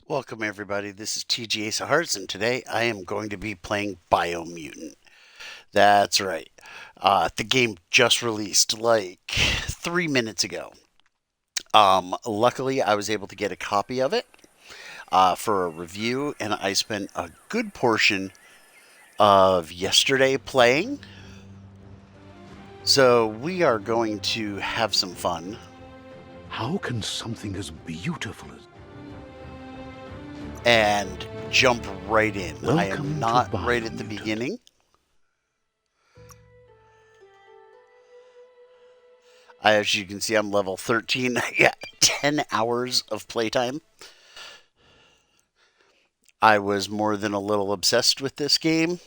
Welcome everybody, this is TG Ace of Hearts, and today I am going to be playing BioMutant. That's right. The game just released like 3 minutes ago. Luckily, I was able to get a copy of it for a review, and I spent a good portion of yesterday playing. So we are going to have some fun. How can something as beautiful as... And jump right in. I am Welcome not to right at the BioMutant. beginning. As you can see, I'm level 13. I got 10 hours of playtime. I was more than a little obsessed with this game.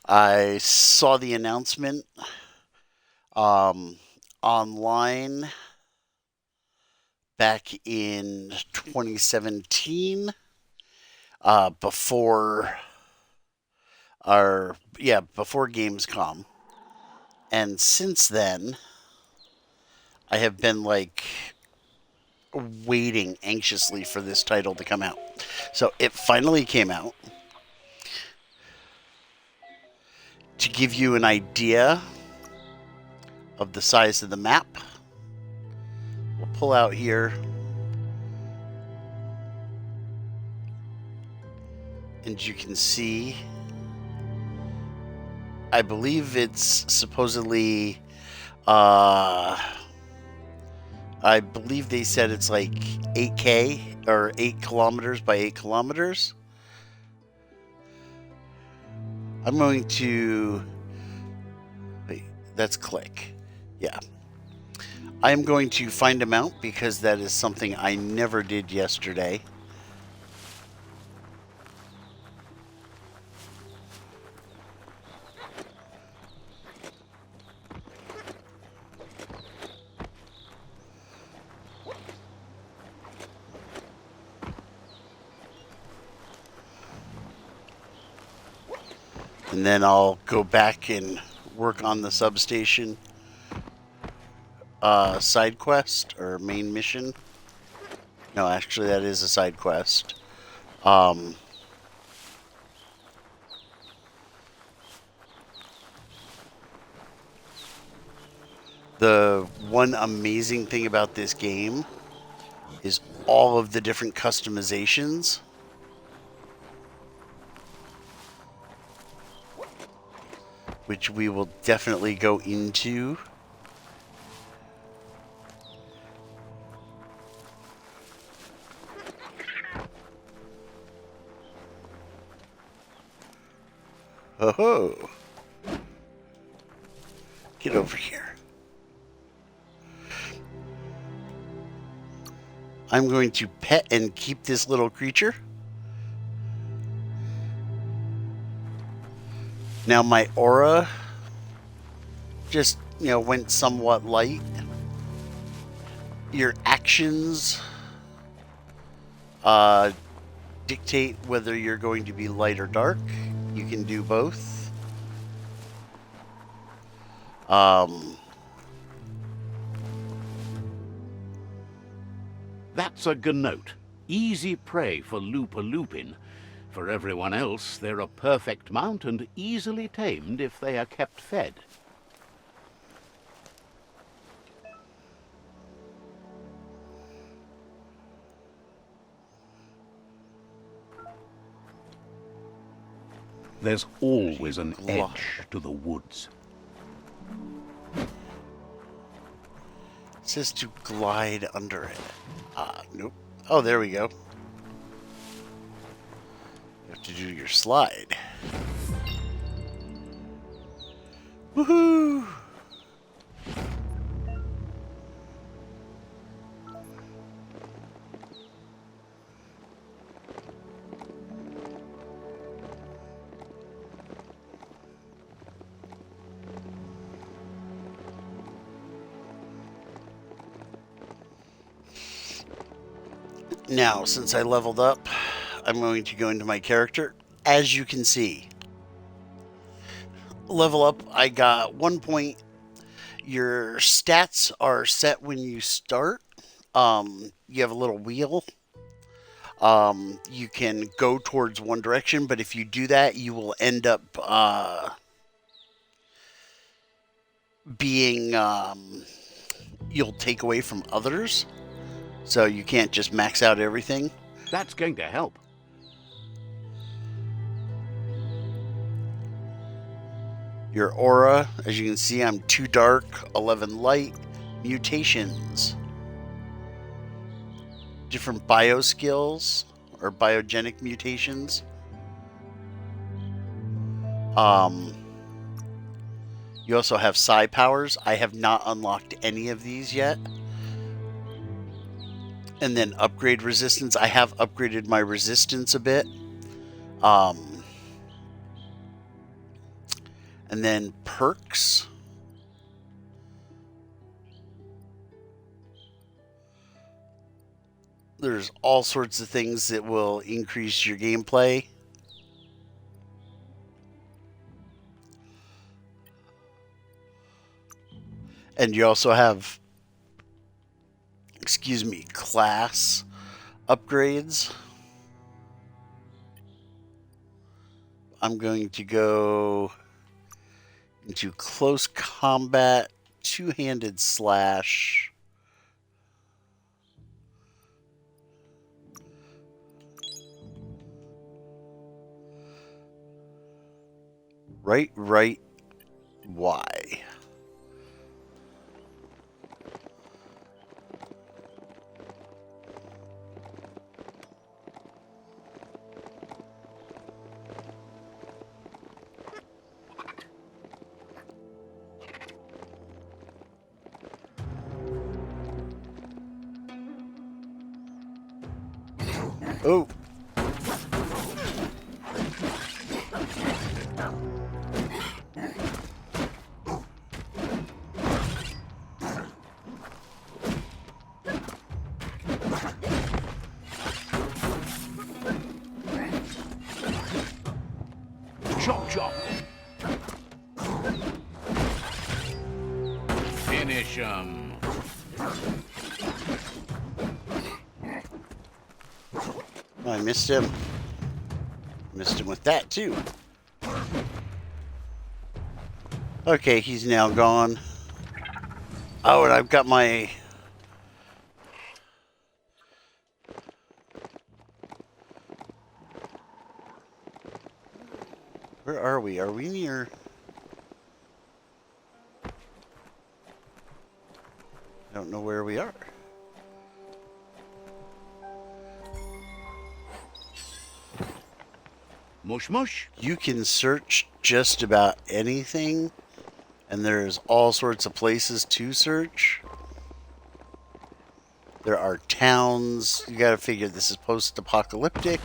I saw the announcement online back in 2017 before before Gamescom. And since then, I have been like waiting anxiously for this title to come out. So it finally came out. To give you an idea of the size of the map, we'll pull out here. And you can see, I believe it's supposedly, I believe they said it's like 8K or 8 kilometers by 8 kilometers. I'm going to, wait, that's click. Yeah. I'm going to find a mount because that is something I never did yesterday. And then I'll go back and work on the substation side quest or main mission. No, actually, that is a side quest. The one amazing thing about this game is all of the different customizations. Which we will definitely go into. Oh, get over here. I'm going to pet and keep this little creature. Now my aura just, went somewhat light. Your actions dictate whether you're going to be light or dark. You can do both. That's a gnote. Easy prey for Lupin. For everyone else, they're a perfect mount and easily tamed if they are kept fed. There's always an edge to the woods. It says to glide under it. Nope. Oh, there we go. You have to do your slide. Woohoo! Now, since I leveled up, I'm going to go into my character. As you can see, level up, I got 1 point. Your stats are set when you start. You have a little wheel. You can go towards one direction, but if you do that, you will end up being you'll take away from others. So you can't just max out everything. That's going to help. Your aura, as you can see, I'm 2 dark, 11 light. Mutations. Different bio skills or biogenic mutations. You also have psi powers. I have not unlocked any of these yet. And then upgrade resistance. I have upgraded my resistance a bit. And then perks. There's all sorts of things that will increase your gameplay. And you also have, class upgrades. I'm going to go into close combat, two-handed slash. Right, Y. Oh. Chop, chop. Finish him. Oh, I missed him. Missed him with that, too. Okay, he's now gone. Oh, and I've got my... Where are we? Are we near... I don't know where we are. Mush, mush. You can search just about anything, and there's all sorts of places to search. There are towns. You gotta figure this is post-apocalyptic.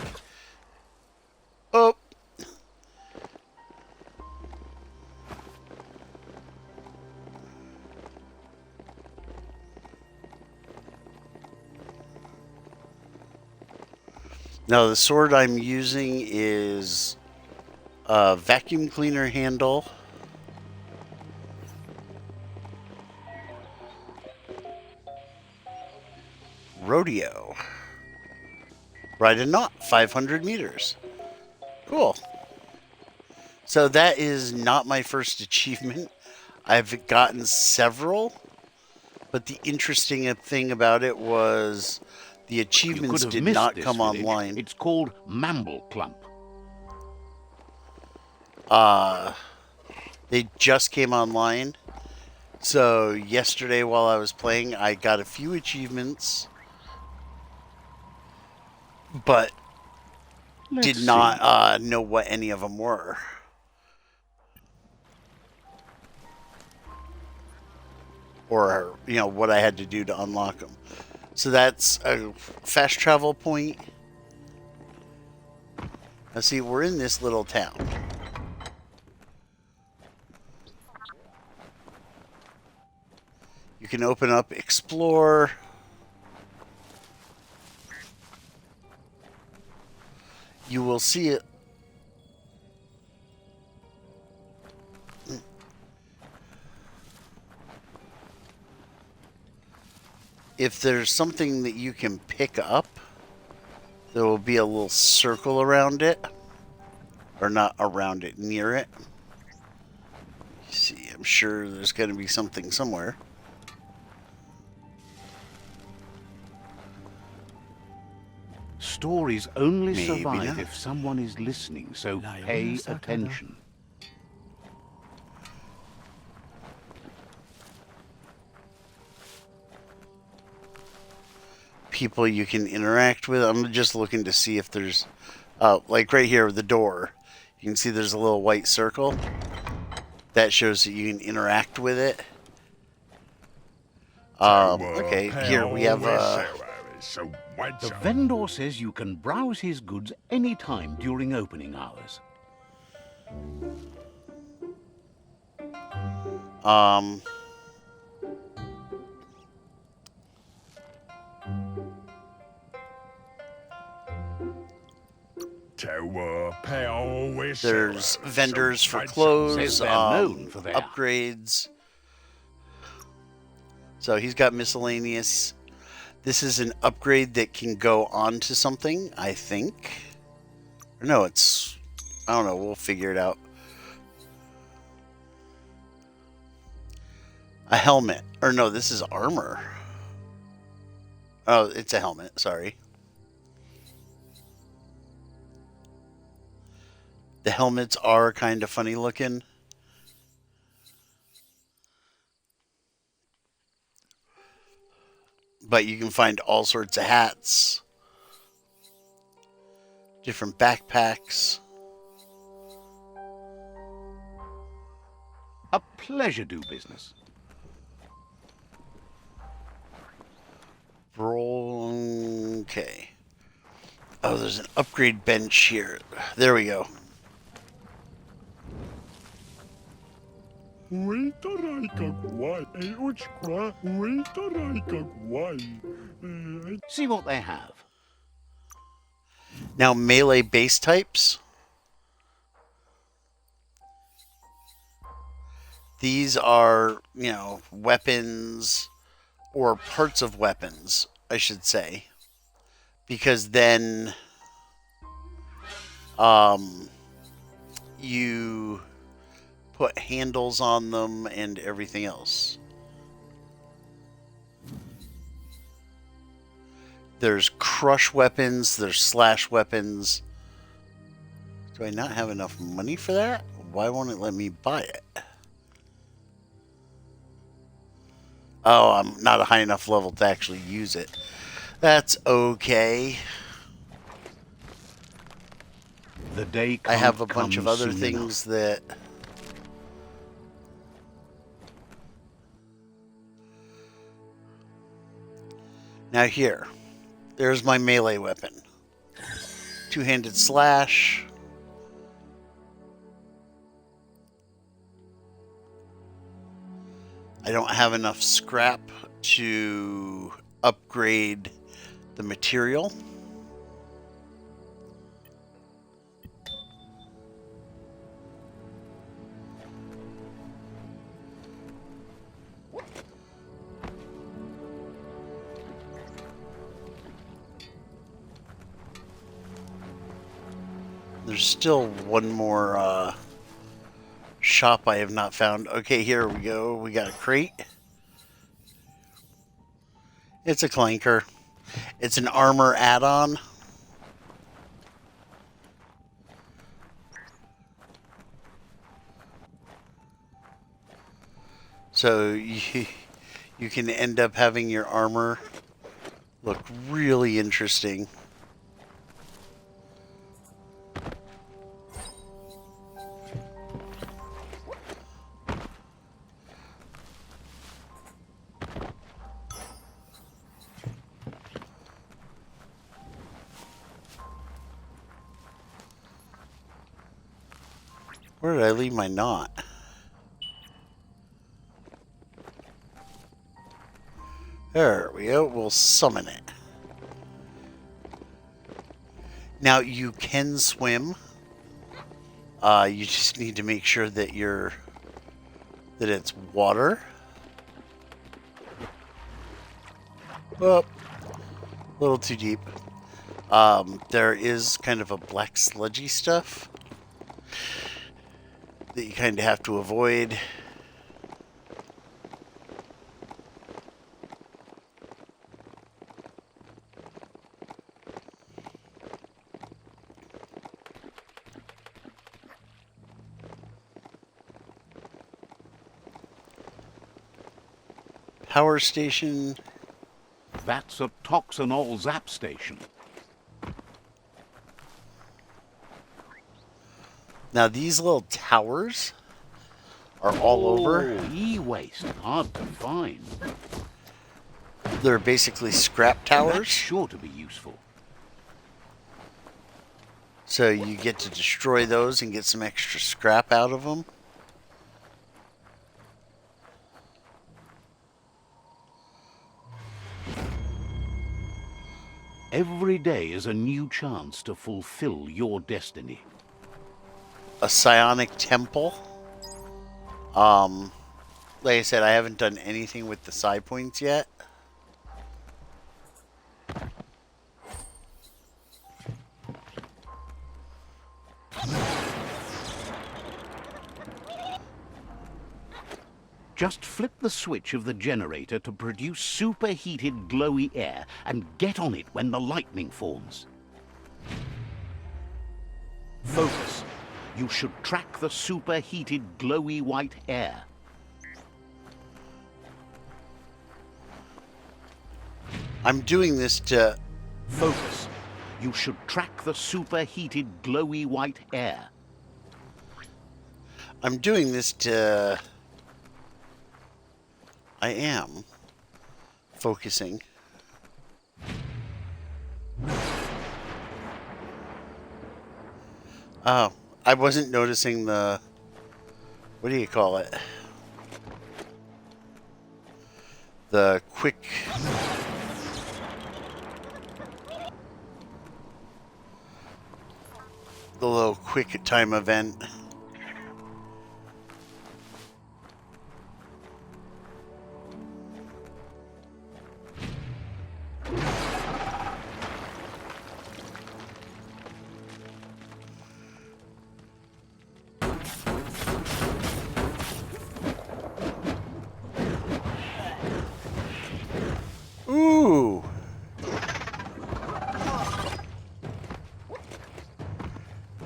Oh! Now the sword I'm using is a vacuum cleaner handle. Rodeo. Ride a knot, 500 meters. Cool. So that is not my first achievement. I've gotten several, but the interesting thing about it was the achievements did not come online. It's called Mamble Clump. They just came online. So yesterday while I was playing, I got a few achievements, but did not know what any of them were. Or, what I had to do to unlock them. So that's a fast travel point. Now see, we're in this little town. You can open up, explore. You will see it. If there's something that you can pick up, There will be a little circle around it. Or not around it, near it. See, I'm sure there's going to be something somewhere. Stories only Maybe survive not. if someone is listening, so pay attention. People you can interact with. I'm just looking to see if there's, like right here, the door. You can see there's a little white circle. That shows that you can interact with it. Okay, here we have The vendor says you can browse his goods anytime during opening hours. There's vendors for clothes, Says they're known for their upgrades. So he's got miscellaneous. This is an upgrade that can go onto something, I think. Or no, it's... I don't know, we'll figure it out. A helmet. Or no, this is armor. Oh, it's a helmet, sorry. The helmets are kind of funny looking. But you can find all sorts of hats. Different backpacks. A pleasure do business. Okay. Oh, there's an upgrade bench here. There we go. See what they have. Now, melee base types. These are, weapons or parts of weapons, I should say. Because then you put handles on them and everything else. There's crush weapons, there's slash weapons. Do I not have enough money for that? Why won't it let me buy it? Oh, I'm not a high enough level to actually use it. That's okay. The day I have a bunch of other things that... Now here, there's my melee weapon. Two-handed slash. I don't have enough scrap to upgrade the material. There's still one more shop I have not found. Okay, here we go. We got a crate. It's a clanker. It's an armor add-on. So you can end up having your armor look really interesting. Where did I leave my knot? There we go. We'll summon it. Now you can swim. You just need to make sure that it's water. Oh, a little too deep. There is kind of a black sludgy stuff that you kind of have to avoid. Power station. That's a toxinol zap station. Now these little towers are all over. E-waste, hard to find. They're basically scrap That's towers. sure to be useful. So you get to destroy those and get some extra scrap out of them. Every day is a new chance to fulfill your destiny. A psionic temple. Like I said, I haven't done anything with the psi points yet. Just flip the switch of the generator to produce superheated glowy air and get on it when the lightning forms. Focus. You should track the superheated glowy white air. I'm doing this to... Focus. You should track the superheated glowy white air. I'm doing this to... I am focusing. Oh, I wasn't noticing the... What do you call it? The quick... The little quick time event. Ooh!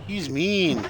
He's mean.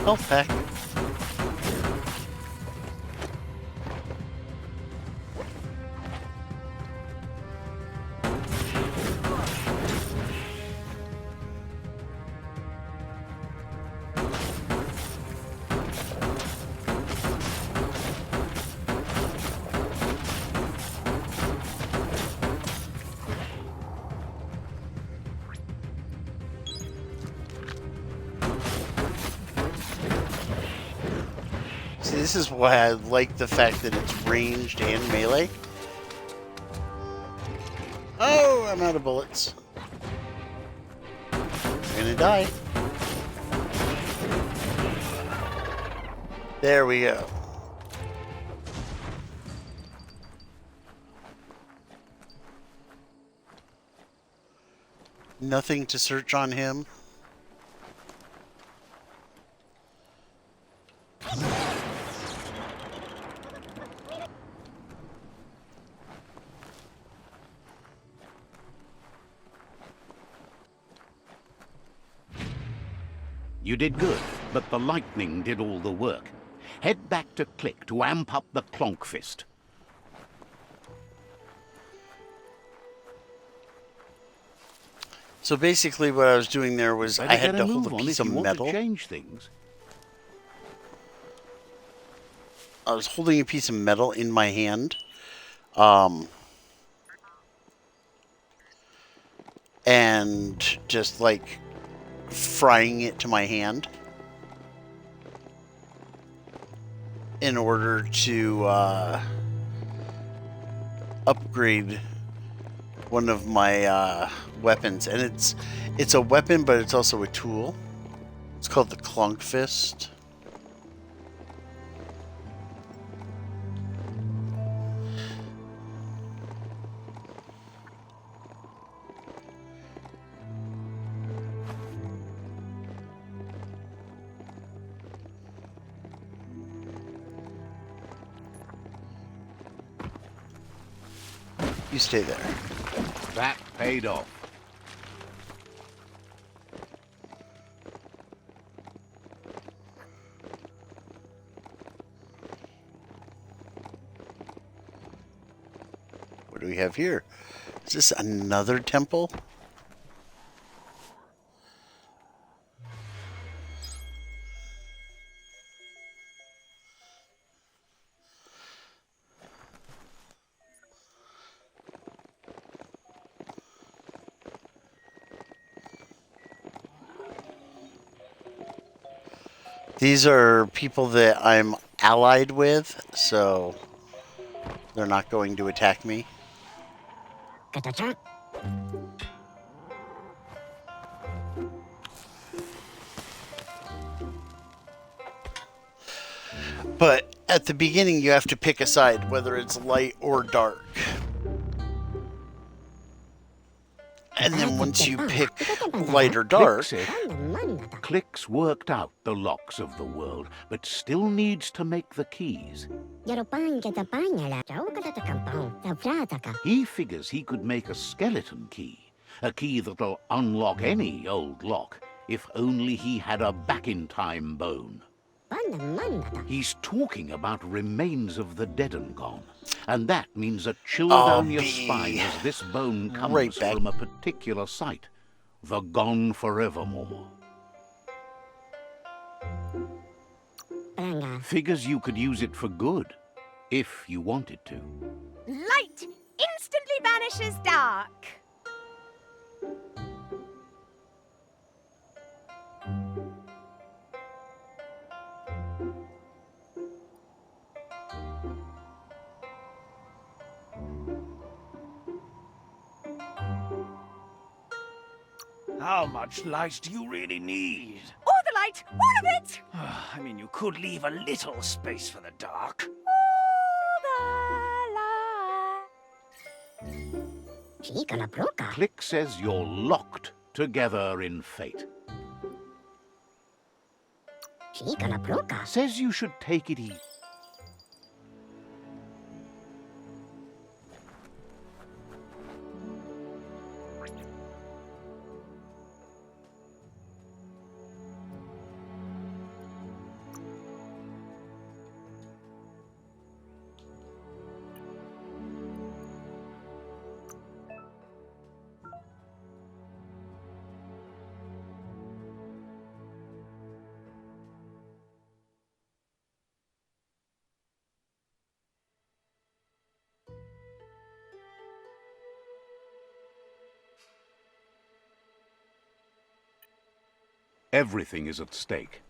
Health pack. See, this is why I like the fact that it's ranged and melee. Oh, I'm out of bullets. I'm gonna die. There we go. Nothing to search on him. You did good, but the lightning did all the work. Head back to Click to amp up the Clonk Fist. So basically what I was doing there was I had to hold a piece of metal. Change things. I was holding a piece of metal in my hand. and just like frying it to my hand in order to upgrade one of my weapons. And it's a weapon, but it's also a tool. It's called the Clunk Fist. You stay there. That paid off. What do we have here? Is this another temple? These are people that I'm allied with, so they're not going to attack me. But at the beginning, you have to pick a side, whether it's light or dark. And then once you pick light or dark, Click's worked out the locks of the world, but still needs to make the keys. He figures he could make a skeleton key, a key that'll unlock any old lock, if only he had a back-in-time bone. He's talking about remains of the dead and gone, and that means a chill down your spine as this bone comes from a particular site, the Gone Forevermore. Figures you could use it for good, if you wanted to. Light instantly banishes dark. How much light do you really need? All the light, all of it. I mean, you could leave a little space for the dark. All the light. Click says you're locked together in fate. Says you should take it easy. Everything is at stake.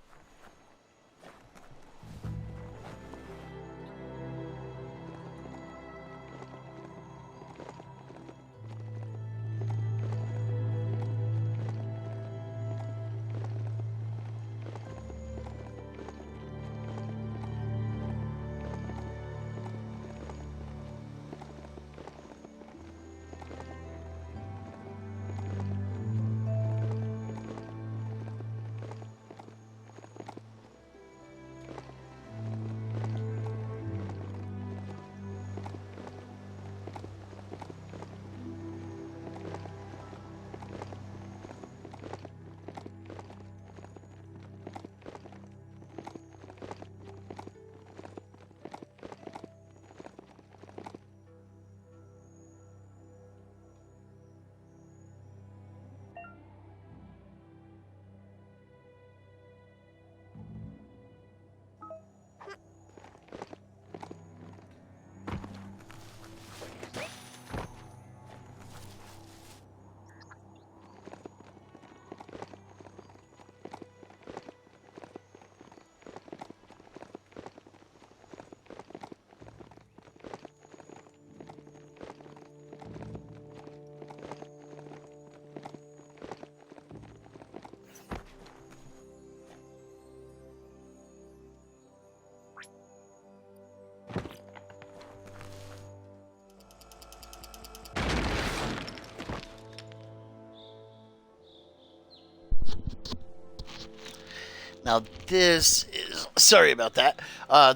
Now this is... Sorry about that.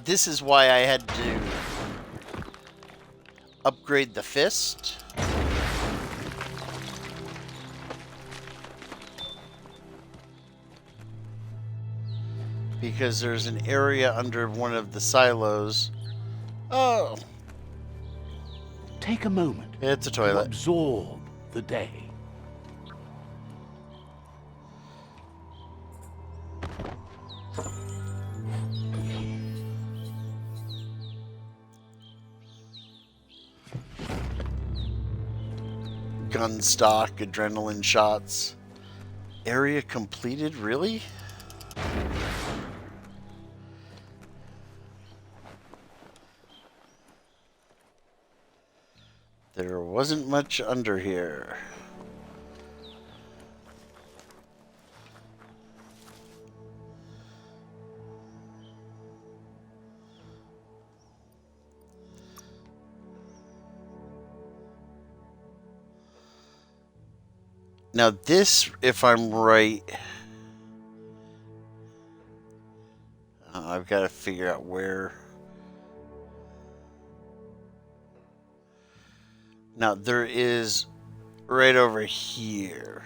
This is why I had to upgrade the fist. Because there's an area under one of the silos. Oh. Take a moment It's a to toilet. absorb the day. Gun stock, adrenaline shots. Area completed? Really? There wasn't much under here. Now this, if I'm right, I've got to figure out where. Now there is right over here.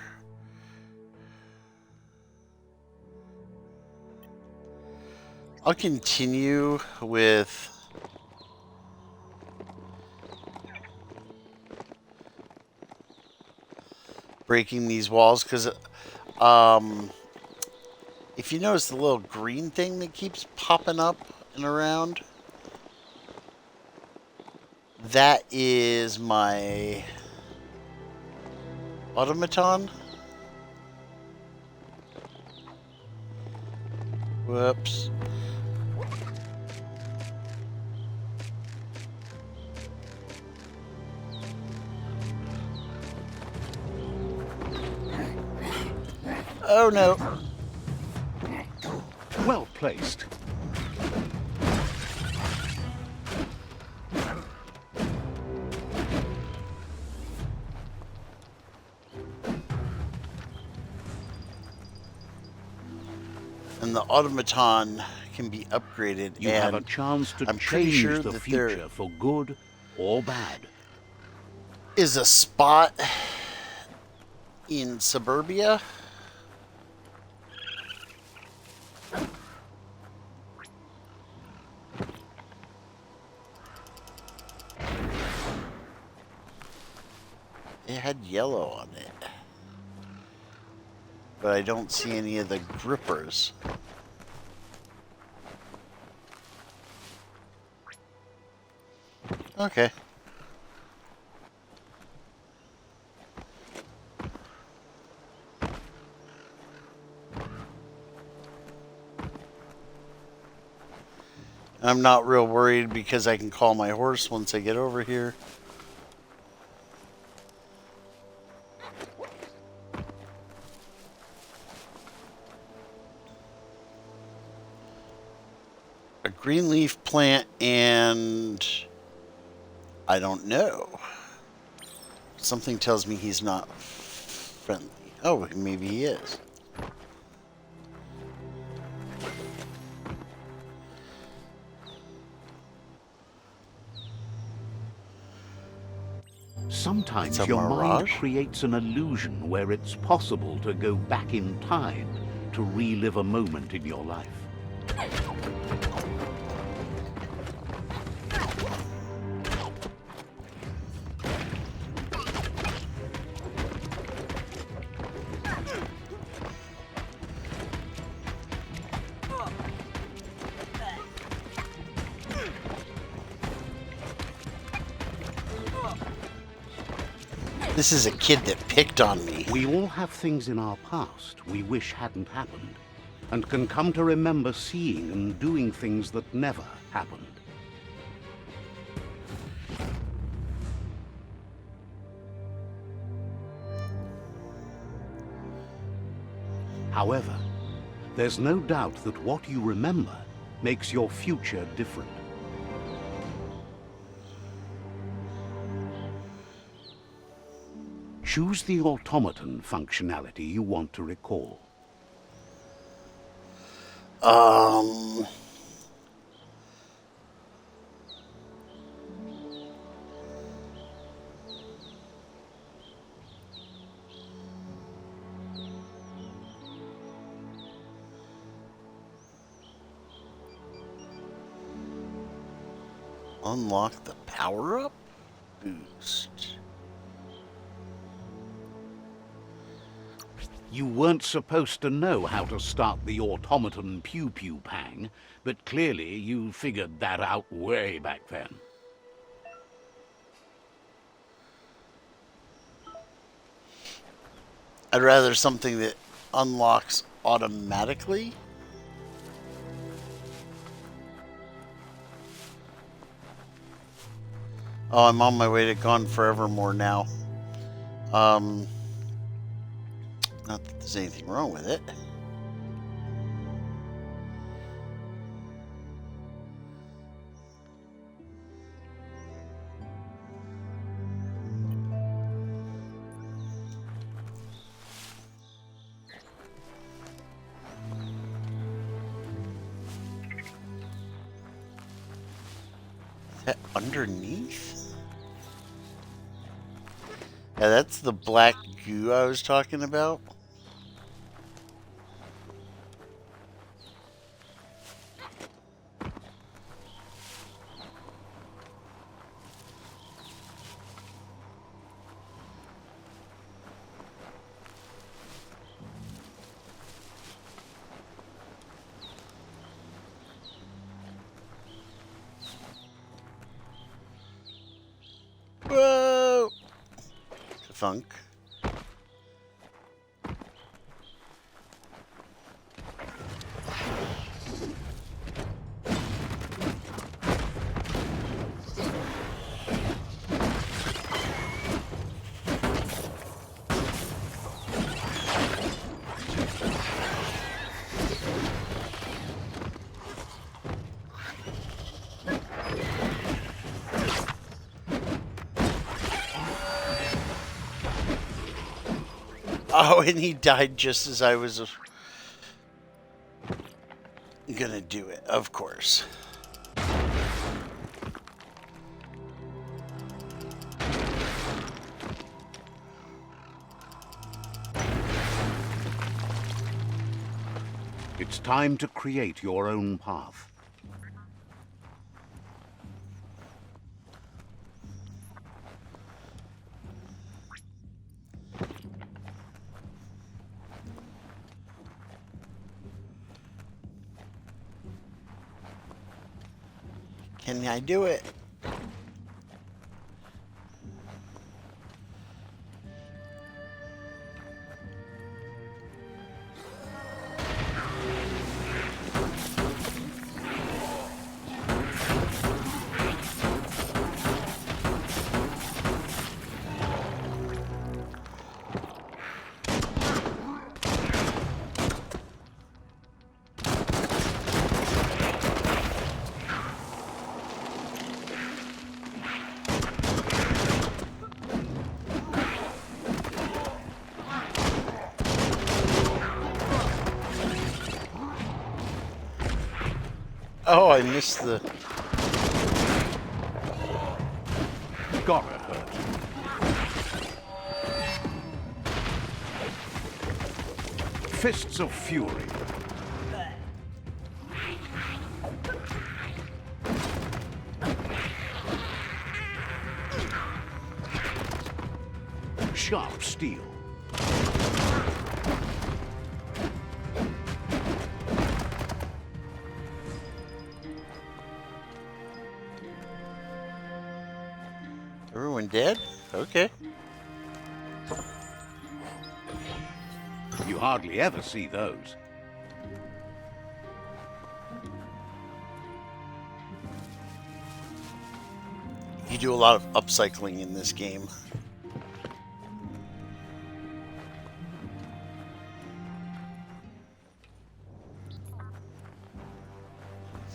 I'll continue with breaking these walls because if you notice the little green thing that keeps popping up and around, that is my automaton. Whoops. Oh no. Well placed. And the automaton can be upgraded. You and have a chance to I'm pretty change sure the that future there for good or bad. is a spot in suburbia. It had yellow on it. But I don't see any of the grippers. Okay. I'm not real worried because I can call my horse once I get over here. A green leaf plant and I don't know. Something tells me he's not friendly. Oh, maybe he is. Sometimes It's a your mind mirage? creates an illusion where it's possible to go back in time to relive a moment in your life. This is a kid that picked on me. We all have things in our past we wish hadn't happened, and can come to remember seeing and doing things that never happened. However, there's no doubt that what you remember makes your future different. Choose the automaton functionality you want to recall. Um, unlock the power-up boost. You weren't supposed to know how to start the automaton Pew Pew Pang, but clearly you figured that out way back then. I'd rather something that unlocks automatically. Oh, I'm on my way to Gone Forevermore now. Not that there's anything wrong with it. Is that underneath? Yeah, that's the black goo I was talking about. Whoa! Funk. Oh, and he died just as I was gonna do it, of course. It's time to create your own path. Can I do it? Oh, I missed the... Gotta hurt. Fists of Fury. Sharp Steel. Everyone dead? Okay. You hardly ever see those. You do a lot of upcycling in this game.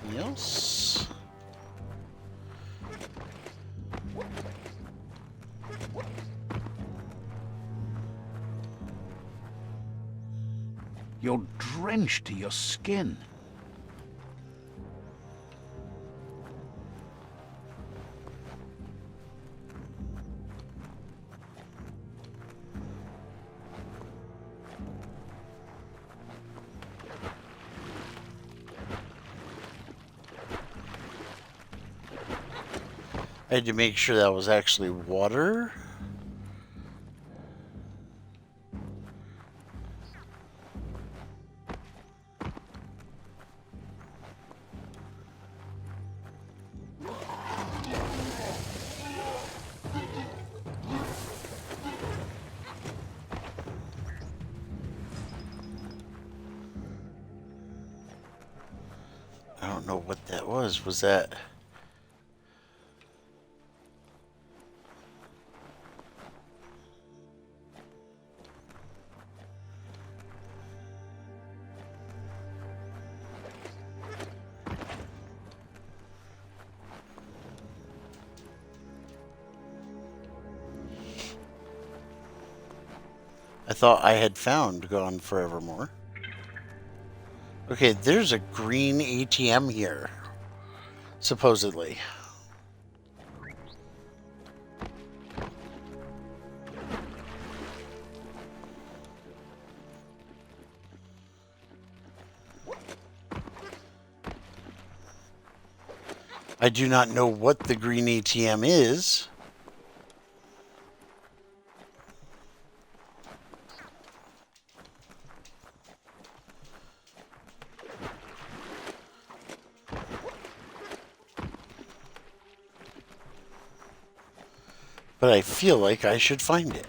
Anything else? You're drenched to your skin. I had to make sure that was actually water. I don't know what that was. Was that... I thought I had found Gone Forevermore. Okay, there's a green ATM here. Supposedly. I do not know what the green ATM is. But I feel like I should find it.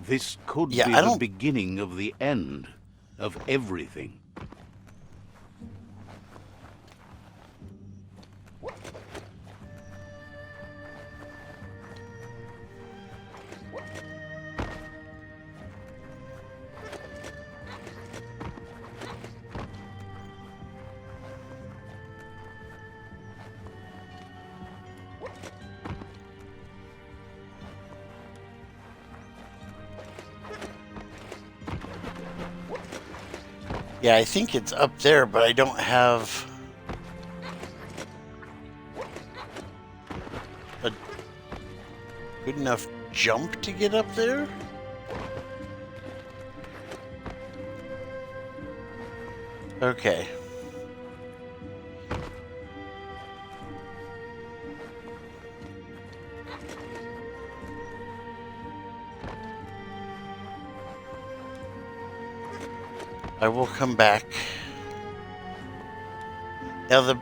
This could Yeah, be I the don't- beginning of the end of everything. Yeah, I think it's up there, but I don't have a good enough jump to get up there. Okay. I will come back. Now,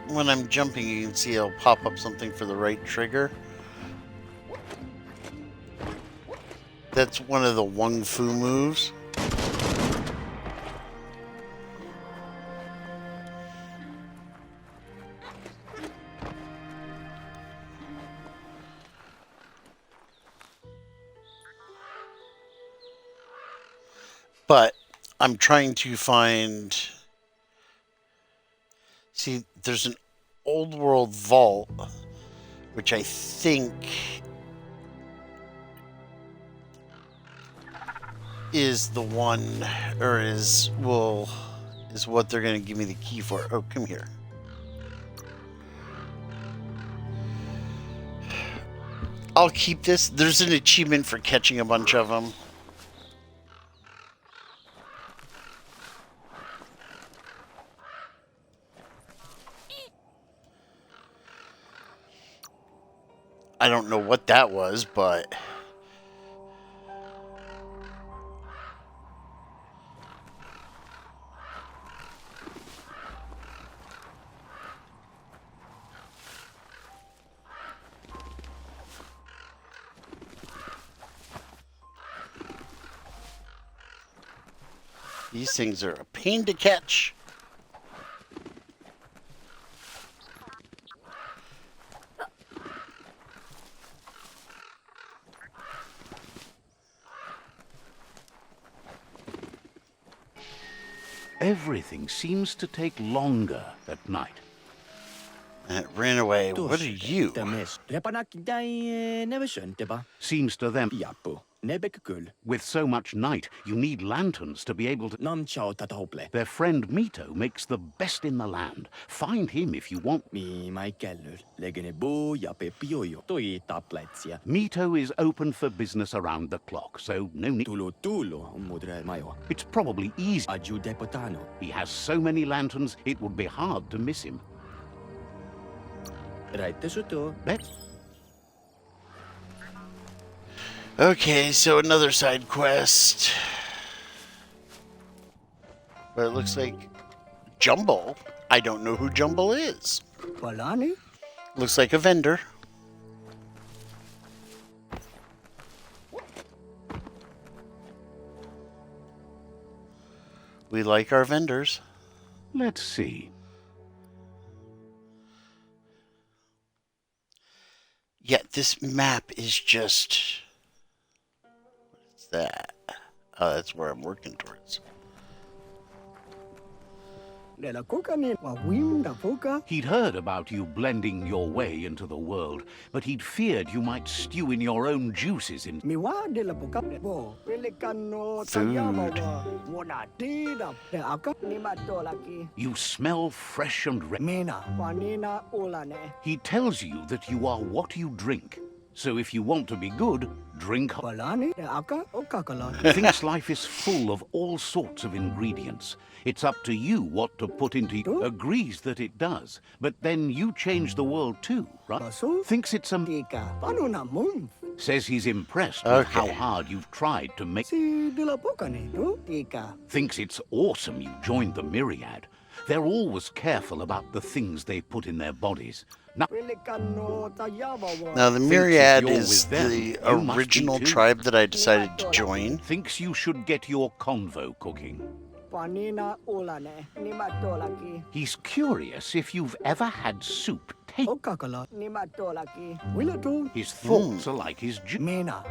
when I'm jumping, you can see it'll pop up something for the right trigger. That's one of the Wung Fu moves. But I'm trying to find... See, there's an old world vault, which I think is the one, or is what they're going to give me the key for. Oh, come here. I'll keep this. There's an achievement for catching a bunch of them. I don't know what that was, but... These things are a pain to catch. Everything seems to take longer at night. And it ran away. What are you? Seems to them With so much night, you need lanterns to be able to... Nam chao tatauple. Their friend Mito makes the best in the land. Find him if you want. Mi mai kellul. Legene bu ja pepiojo. Toi tapletsia. Mito is open for business around the clock, so no need... Tulu mudre majo. It's probably easy. Aju depotano. He has so many lanterns, it would be hard to miss him. Right suto. Let's... Okay, so another side quest. But it looks like Jumble. I don't know who Jumble is. Palani? Looks like a vendor. We like our vendors. Let's see. Yeah, this map is just... What's that? Oh, that's where I'm working towards. He'd heard about you blending your way into the world, but he'd feared you might stew in your own juices in... You smell fresh and He tells you that you are what you drink. So if you want to be good, drink... Thinks life is full of all sorts of ingredients. It's up to you what to put into... Agrees that it does. But then you change the world too, right? Thinks it's a... Says he's impressed with how hard you've tried to make... Thinks it's awesome you joined the Myriad. They're always careful about the things they put in their bodies. Now, the Myriad is the original tribe that I decided to join. Thinks you should get your convo cooking. He's curious if you've ever had soup His thoughts are like his...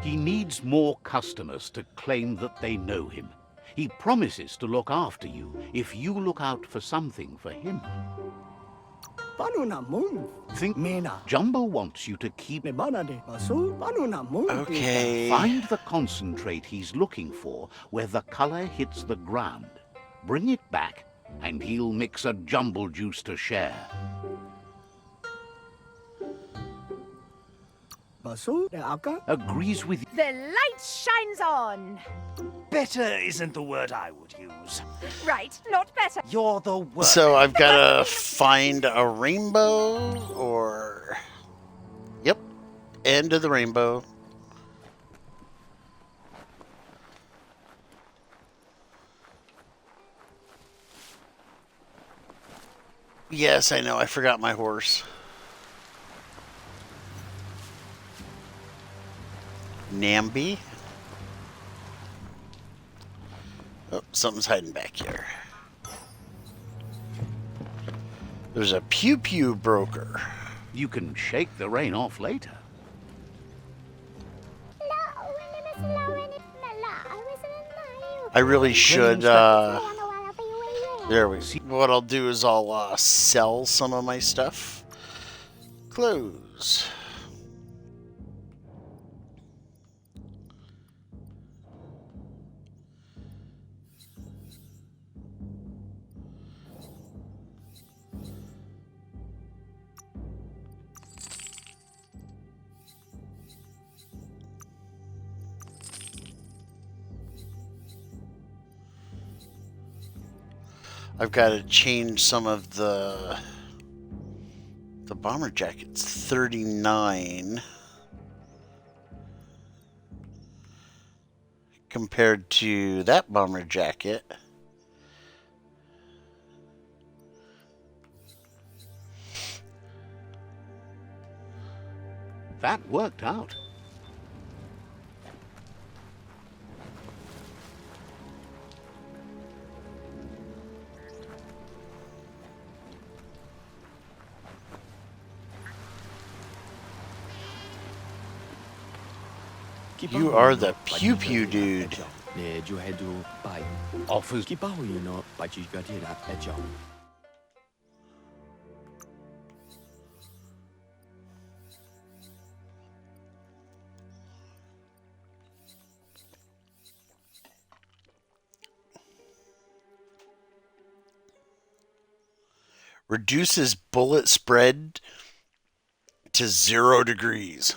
He needs more customers to claim that they know him. He promises to look after you if you look out for something for him. Think Jumbo wants you to keep... Okay. Find the concentrate he's looking for where the color hits the ground. Bring it back, and he'll mix a jumble juice to share. Agrees with you. The light shines on. Better isn't the word I would use. Right, not better. You're the worst. So I've got to find a rainbow, or... Yep, end of the rainbow. Yes, I know, I forgot my horse. Namby? Oh, something's hiding back here. There's a pew-pew broker. You can shake the rain off later. I really should, there we see. What I'll do is I'll sell some of my stuff. Close. I've got to change some of the bomber jacket's 39 compared to that bomber jacket. That worked out. You are the pew-pew dude. Offers. Reduces bullet spread to 0 degrees.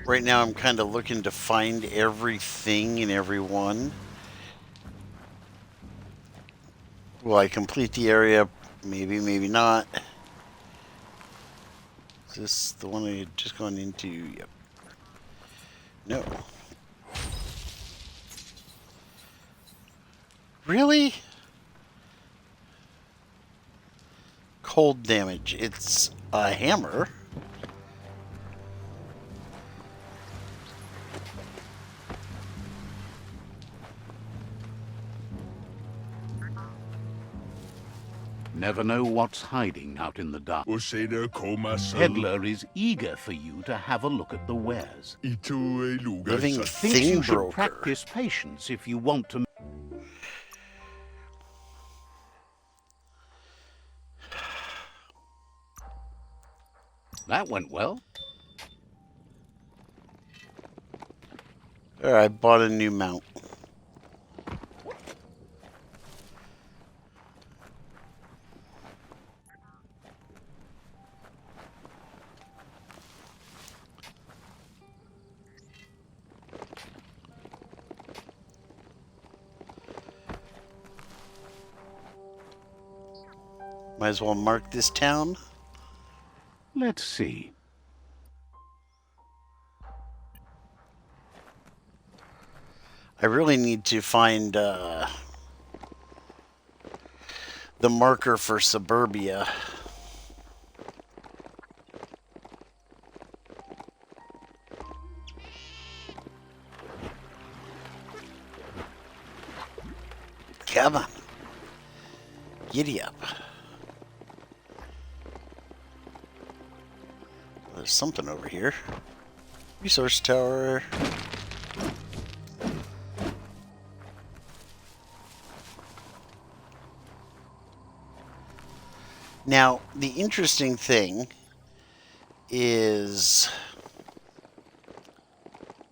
Right now I'm kind of looking to find everything in everyone. Will I complete the area? Maybe, maybe not. Is this the one I had just gone into? Yep. No. Really? Cold damage. It's a hammer. Never know what's hiding out in the dark. Peddler is eager for you to have a look at the wares. Living Thinks thing you should broker. practice patience if you want to. That went well. Alright, I bought a new mount. Might as well mark this town. Let's see. I really need to find the marker for suburbia. Come on. Giddy up. There's something over here. Resource tower. Now, the interesting thing is,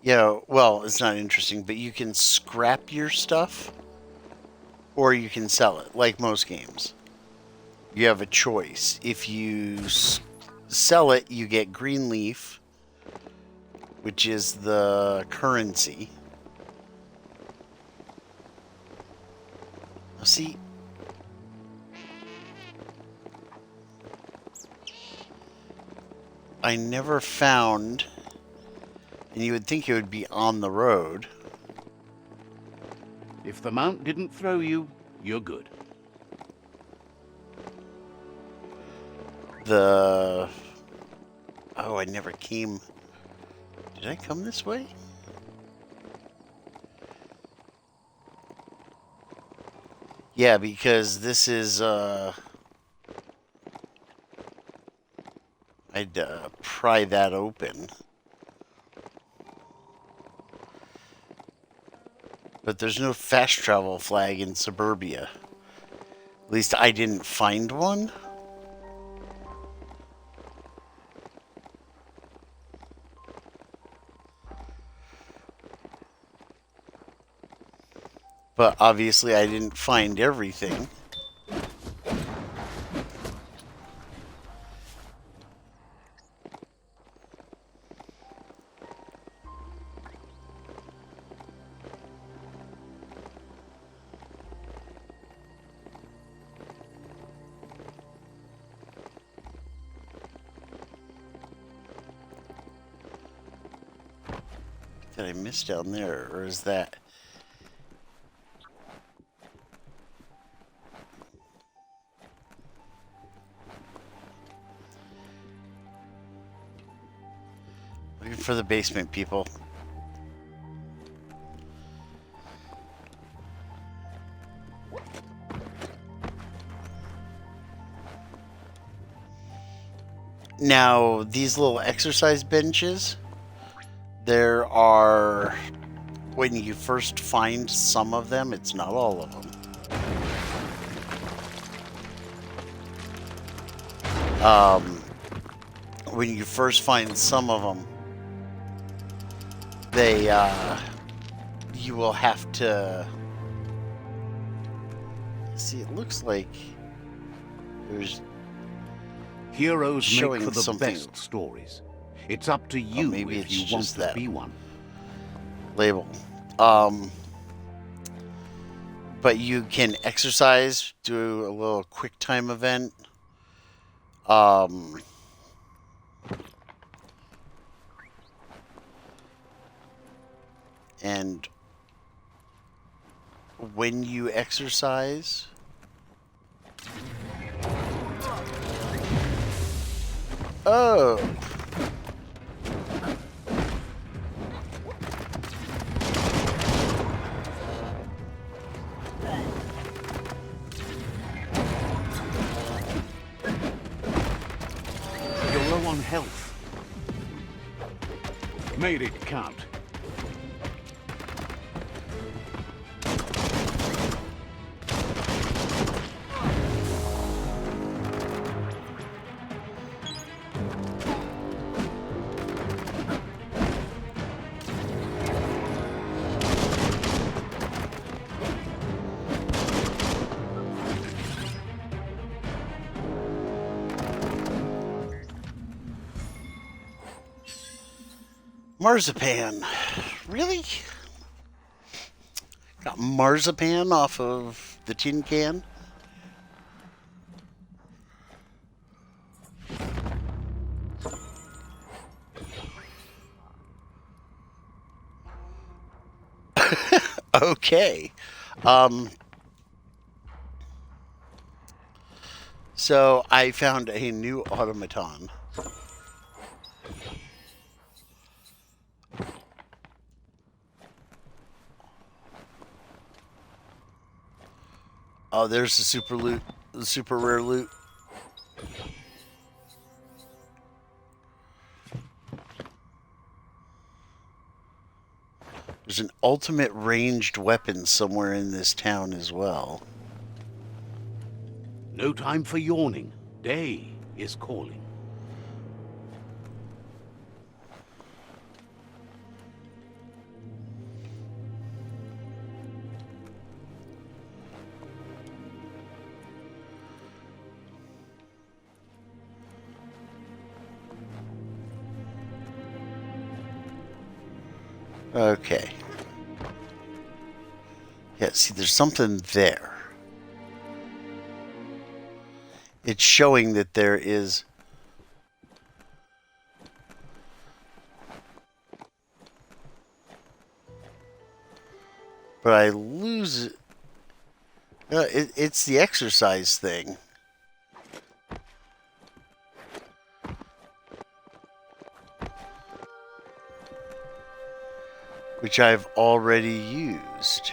well, it's not interesting, but you can scrap your stuff or you can sell it, like most games. You have a choice. If you sell it, you get green leaf, which is the currency. Now, see, I never found, and you would think it would be on the road. If the mount didn't throw you, you're good. Oh, I never came. Did I come this way? Yeah, because this is, I'd pry that open. But there's no fast travel flag in Suburbia. At least I didn't find one. But obviously I didn't find everything. Did I miss down there, or is that... Looking for the basement, people. Now, these little exercise benches, there are when you first find some of them, it's not all of them. When you first find some of them, you will have to see. It looks like there's Heroes make showing for the something. best stories. It's up to you maybe if it's you want just to that be one. label. But you can exercise, do a little quick time event. And when you exercise, oh, You're low on health. Made it count. marzipan. Really? Got marzipan off of the tin can? Okay. So I found a new automaton. Oh, there's the super loot, the super rare loot. There's an ultimate ranged weapon somewhere in this town as well. No time for yawning. Day is calling. Okay. Yeah, see, there's something there. It's showing that there is... But I lose it. It's the exercise thing. Which I've already used.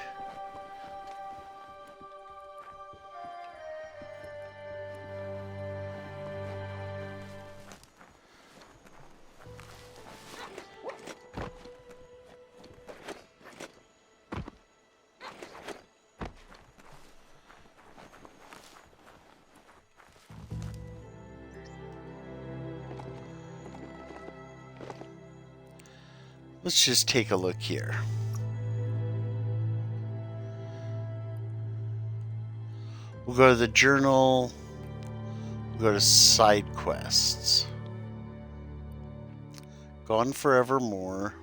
Let's just take a look here. We'll go to the journal. We'll go to side quests. Gone Forevermore.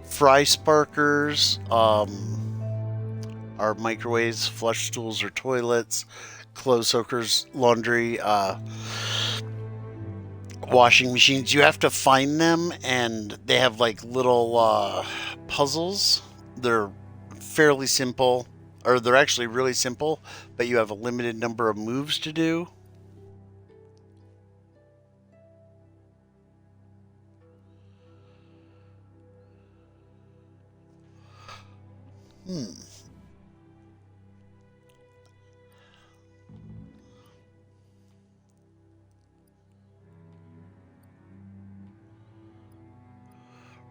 Fry sparkers are microwaves, flush stools or toilets, clothes soakers, laundry, washing machines. You have to find them, and they have like little puzzles. They're fairly simple, or they're actually really simple, but you have a limited number of moves to do.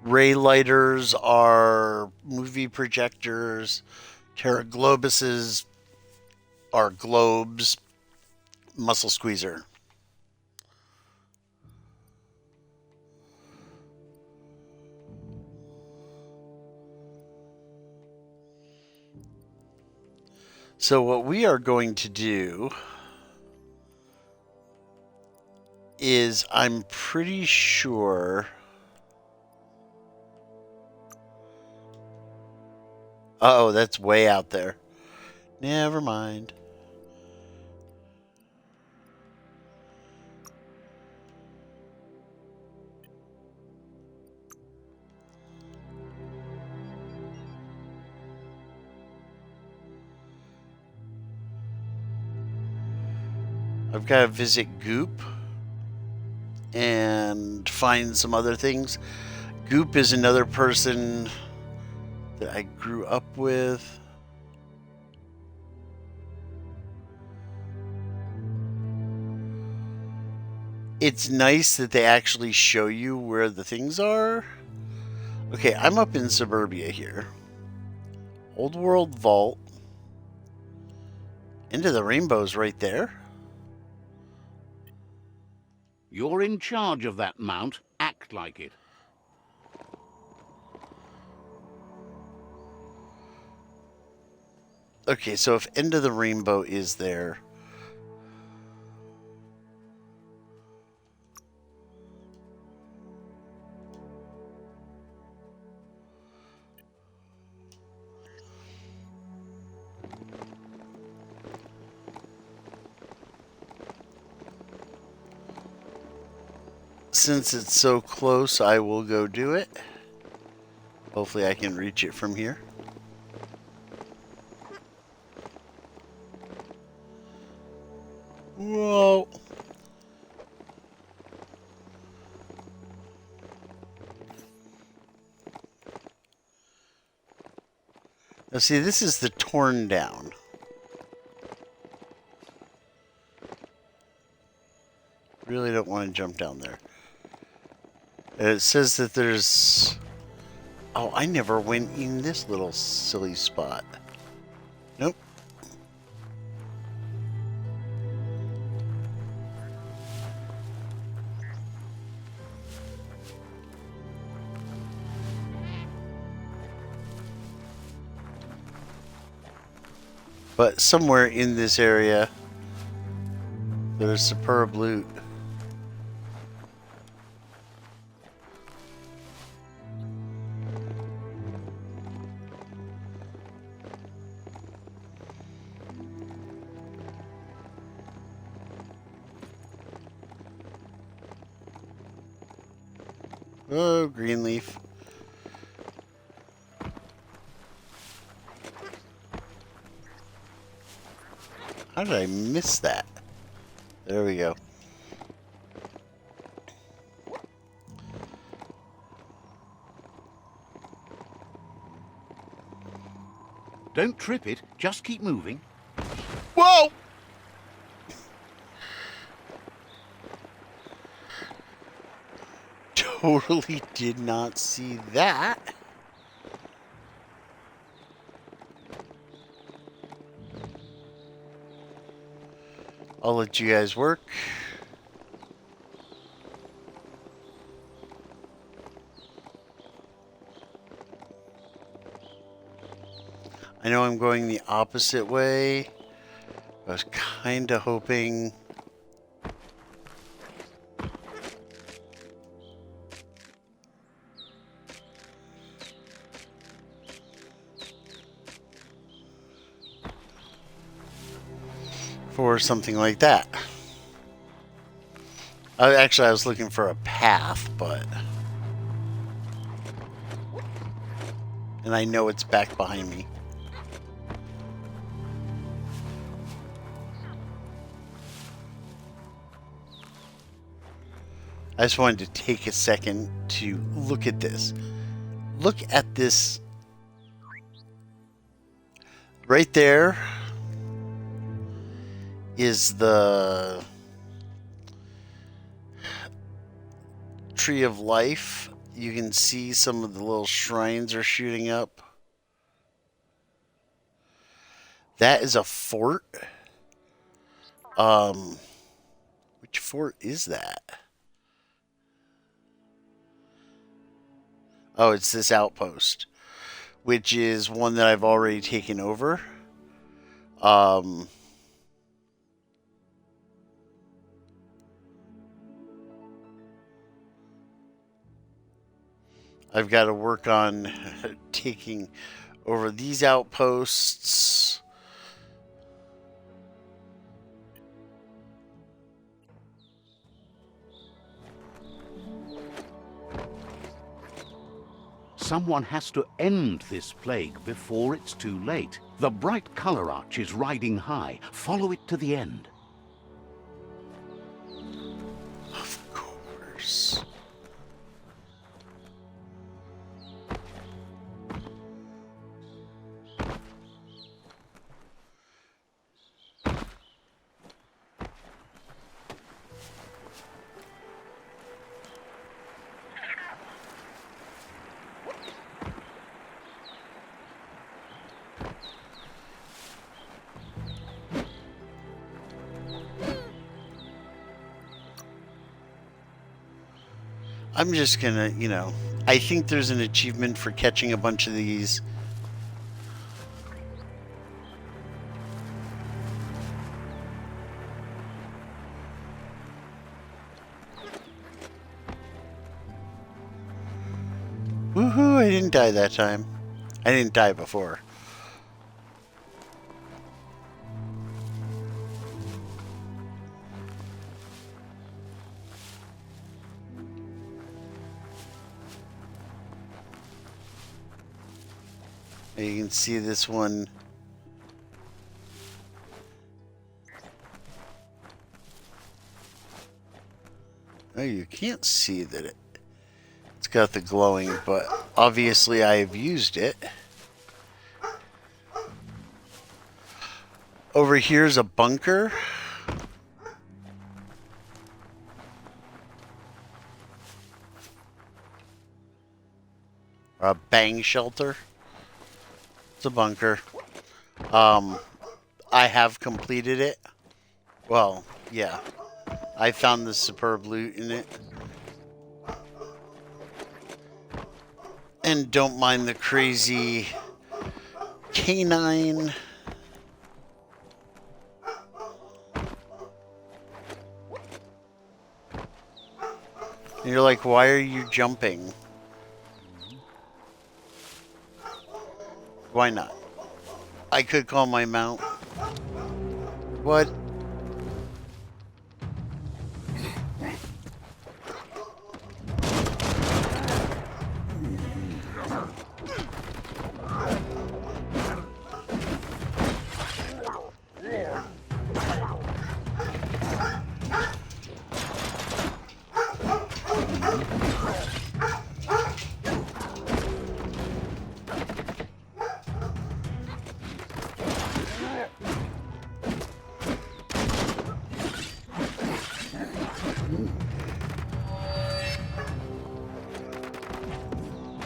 Ray lighters are movie UV projectors, Terra Globuses are globes, muscle squeezer. So what we are going to do is, I'm pretty sure... Uh-oh, that's way out there. Never mind. I've got to visit Goop and find some other things. Goop is another person that I grew up with. It's nice that they actually show you where the things are. Okay, I'm up in suburbia here. Old World Vault. Into the Rainbow's right there. You're in charge of that mount. Act like it. Okay, so if End of the Rainbow is there... Since it's so close, I will go do it. Hopefully I can reach it from here. Whoa. Now see, this is the torn down. Really don't want to jump down there. It says that there's... Oh, I never went in this little silly spot. Nope. But somewhere in this area, there's superb loot. Oh, green leaf. How did I miss that? There we go. Don't trip it. Just keep moving. Whoa! Totally did not see that. I'll let you guys work. I know I'm going the opposite way. I was kind of hoping... for something like that. Actually, I was looking for a path, but... And I know it's back behind me. I just wanted to take a second to look at this. Look at this. Right there is the Tree of Life. You can see some of the little shrines are shooting up. That is a fort. Which fort is that? Oh, it's this outpost, which is one that I've already taken over. I've got to work on taking over these outposts. Someone has to end this plague before it's too late. The bright color arch is riding high. Follow it to the end. Of course. I'm just gonna, I think there's an achievement for catching a bunch of these. Woohoo, I didn't die that time. I didn't die before. You can see this one. Oh, you can't see that it's got the glowing, but obviously I have used it. Over here's a bunker. Or a bang shelter. It's a bunker. I have completed it. Well, yeah. I found the superb loot in it. And don't mind the crazy canine. And you're like, why are you jumping? Why not? I could call my mount. What?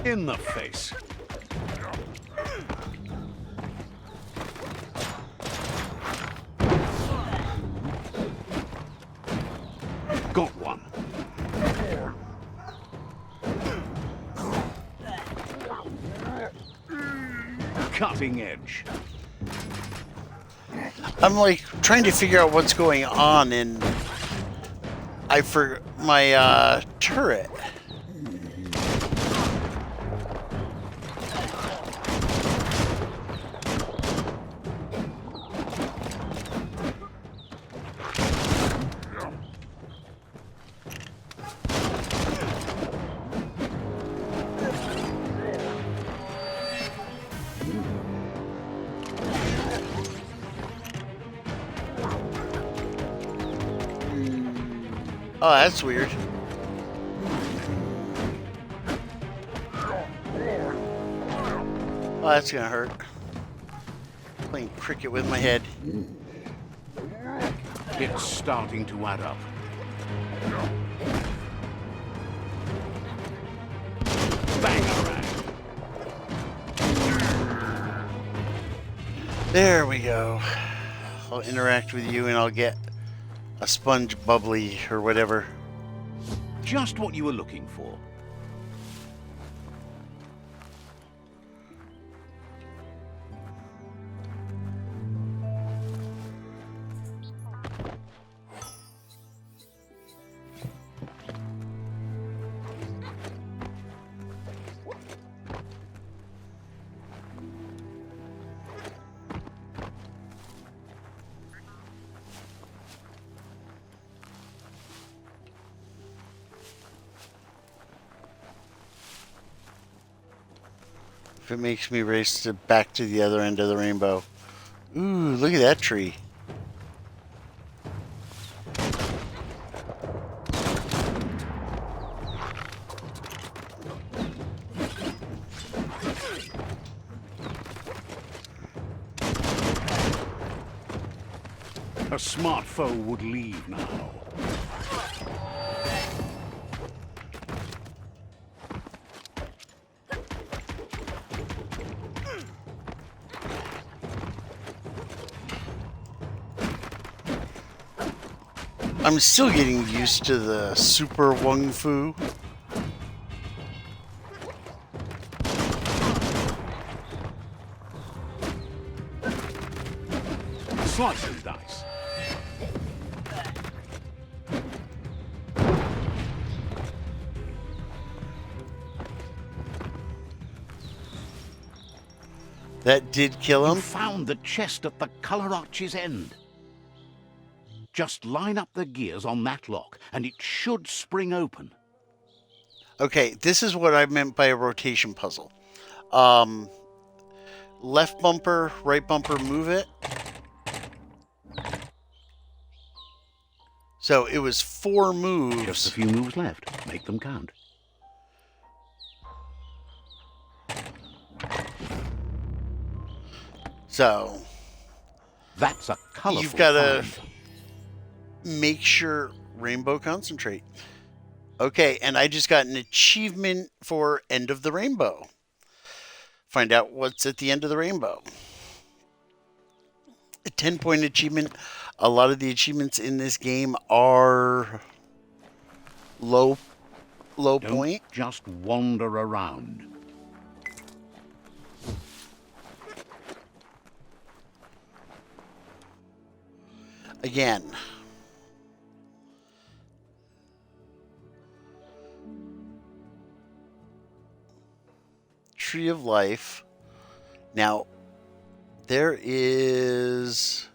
In the face. Got one. Cutting edge. I'm like trying to figure out what's going on, and I forgot my turret. Oh, that's weird. Oh, that's gonna hurt. Playing cricket with my head. It's starting to add up. Bang around. There we go. I'll interact with you and I'll get a sponge bubbly or whatever. Just what you were looking for. If it makes me race back to the other end of the rainbow. Ooh, look at that tree. A smart foe would leave now. I'm still getting used to the super Wung Fu. Slice and dice. That did kill You him. found the chest at the Color Arch's end. Just line up the gears on that lock, and it should spring open. Okay, this is what I meant by a rotation puzzle. Left bumper, right bumper, move it. So it was 4 moves. Just a few moves left. Make them count. So That's a colorful you've got to find. make sure rainbow concentrate. Okay, and I just got an achievement for end of the rainbow. Find out what's at the end of the rainbow. A 10-point achievement. A lot of the achievements in this game are low Don't point. just wander around. Again. Tree of Life. Now, there is...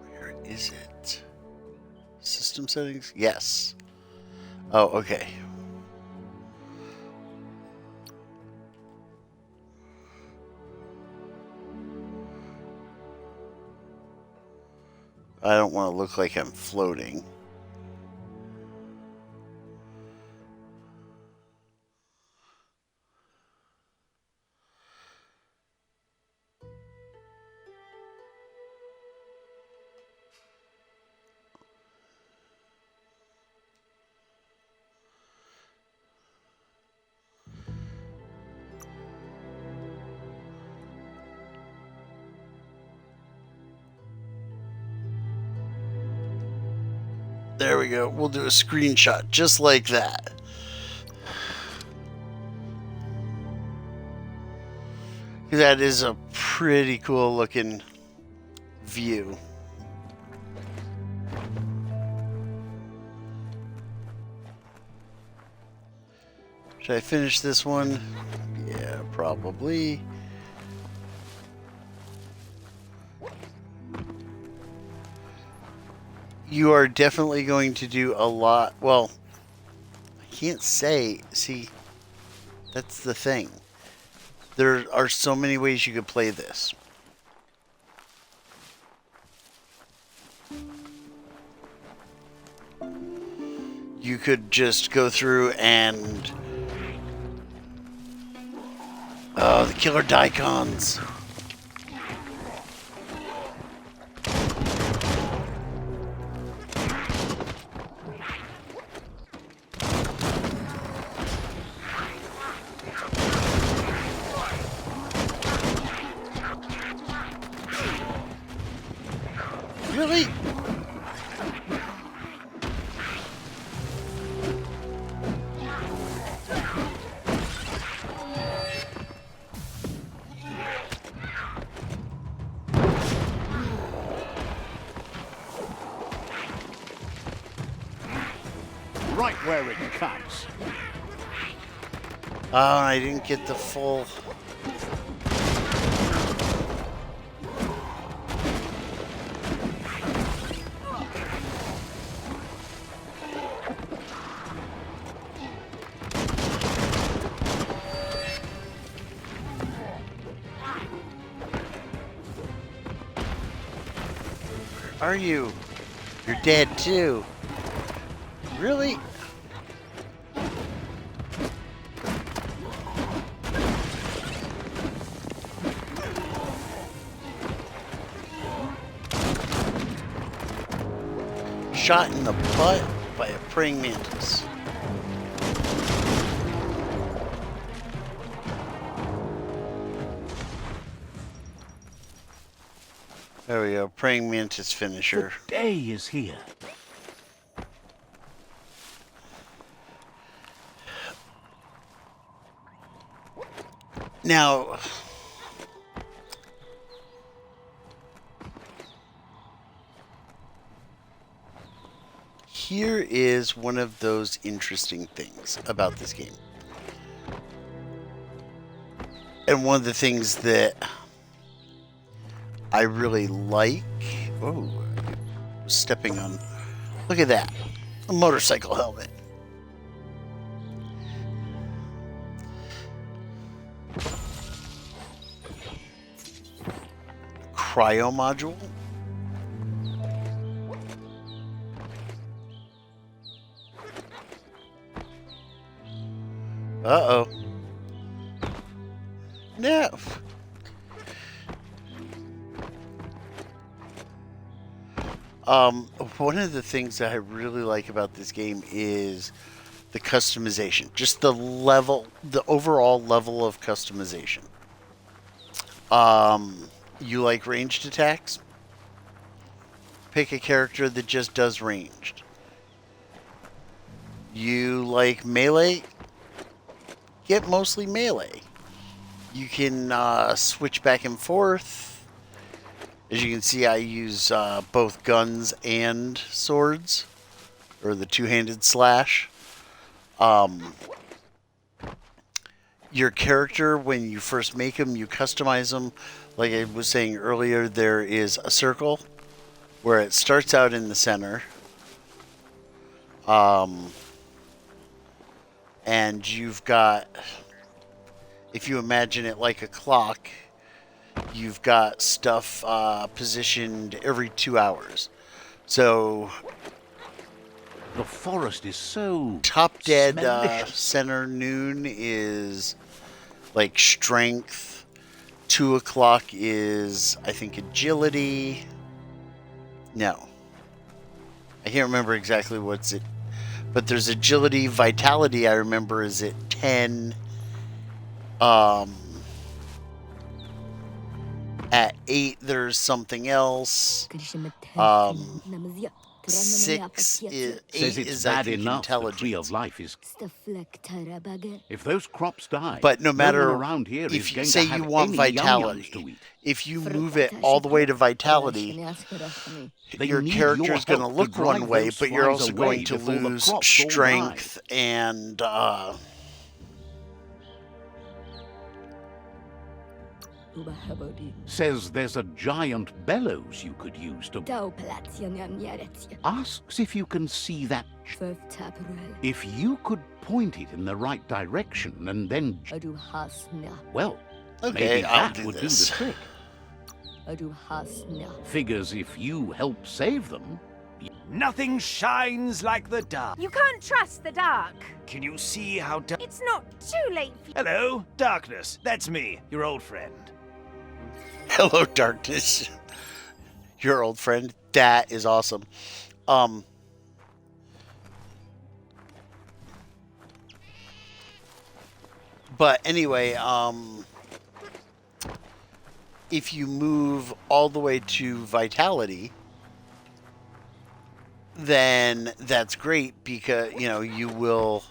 Where is it? System settings? Yes. Oh, okay. I don't want to look like I'm floating. There we go. We'll do a screenshot just like that. That is a pretty cool looking view. Should I finish this one? Yeah, probably. You are definitely going to do a lot. Well, I can't say. See, that's the thing. There are so many ways you could play this. You could just go through and... Oh, the killer daikons. Really? Right where it counts. Oh, I didn't get the full... Are you? You're dead too. Really? Shot in the butt by a praying mantis. There we go, praying mantis finisher. The day is here. Now, here is one of those interesting things about this game. And one of the things that I really like... Oh, I was stepping on... Look at that. A motorcycle helmet. Cryo module. Uh-oh. No. One of the things that I really like about this game is the customization. Just the level, the overall level of customization. You like ranged attacks? Pick a character that just does ranged. You like melee? Get mostly melee. You can switch back and forth. As you can see, I use both guns and swords, or the two-handed slash. Your character, when you first make them, you customize them. Like I was saying earlier, there is a circle where it starts out in the center. And you've got, if you imagine it like a clock, you've got stuff positioned every 2 hours. So The forest is so top dead smelicious. center noon is like strength. 2 o'clock is, I think, agility. No, I can't remember exactly what's it, but there's agility. Vitality, I remember, is at 10. At 8, there's something else. 6 is 8 Says it's is I bad think enough the tree intelligence. of life is. If those crops die, But no matter one around here is if you going say to have you want any yum-yums vitality, to eat. if you move it all the way to vitality, They your need character your is going to help look one drive way, those but you're flies also away going to before the lose crops all strength die. and Says there's a giant bellows you could use to. Asks if you can see that. If you could point it in the right direction and then. Well, okay, maybe I'll that do would this. do the trick. Figures if you help save them. Nothing shines like the dark. You can't trust the dark. Can you see how dark? It's not too late for Hello, darkness. That's me, your old friend. Hello, darkness. Your old friend. That is awesome. But anyway, if you move all the way to vitality, then that's great because, you will...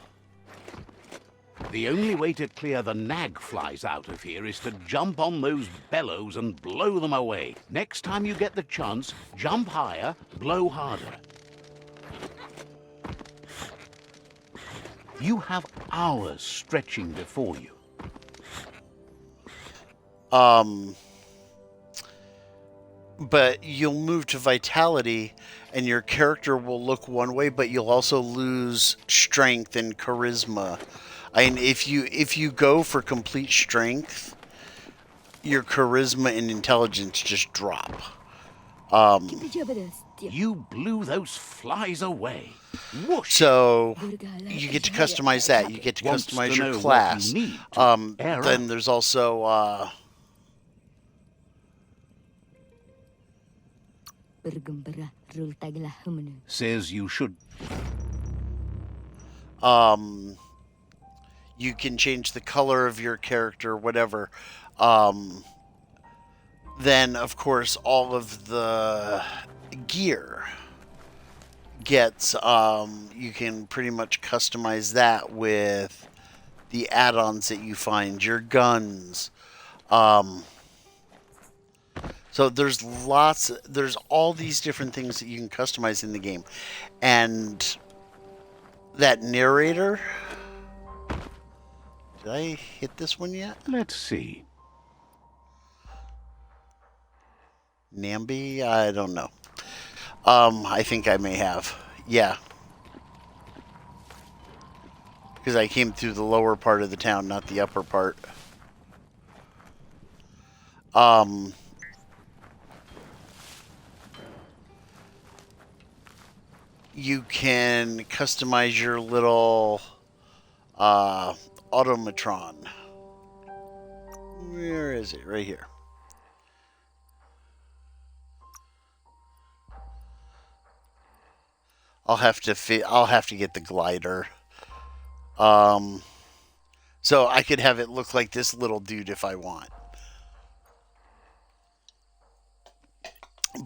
The only way to clear the nag flies out of here is to jump on those bellows and blow them away. Next time you get the chance, jump higher, blow harder. You have hours stretching before you. But you'll move to vitality and your character will look one way, but you'll also lose strength and charisma. I mean, if you go for complete strength, your charisma and intelligence just drop. You blew those flies away. Whoosh! So you get to customize that. You get to customize your class. Then there's also says you should. You can change the color of your character, whatever. Then, of course, all of the gear gets, you can pretty much customize that with the add-ons that you find, your guns. So there's all these different things that you can customize in the game. And that narrator... Did I hit this one yet? Let's see. Namby? I don't know. I think I may have. Yeah. Because I came through the lower part of the town, not the upper part. You can customize your little automatron. Where is it? Right here. I'll have to get the glider. So I could have it look like this little dude if I want.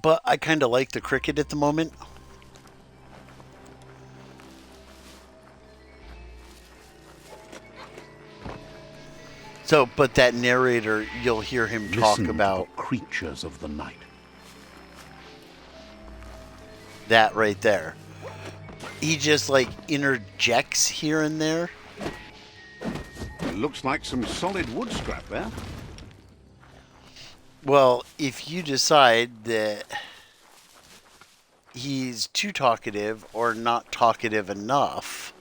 But I kind of like the cricket at the moment. So, but that narrator, you'll hear him talk about the creatures of the night. That right there. He just like interjects here and there. Looks like some solid wood scrap there. Well, if you decide that he's too talkative or not talkative enough,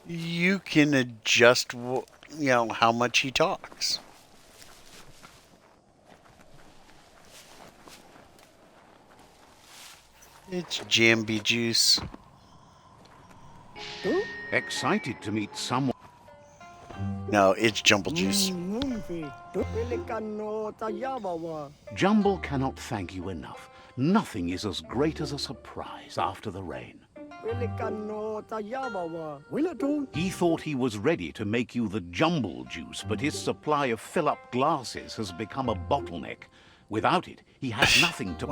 you can adjust, how much he talks. It's Jamby Juice. Excited to meet someone. No, it's Jumble Juice. Jumble cannot thank you enough. Nothing is as great as a surprise after the rain. He thought he was ready to make you the Jumble Juice, but his supply of fill-up glasses has become a bottleneck. Without it, he has nothing to...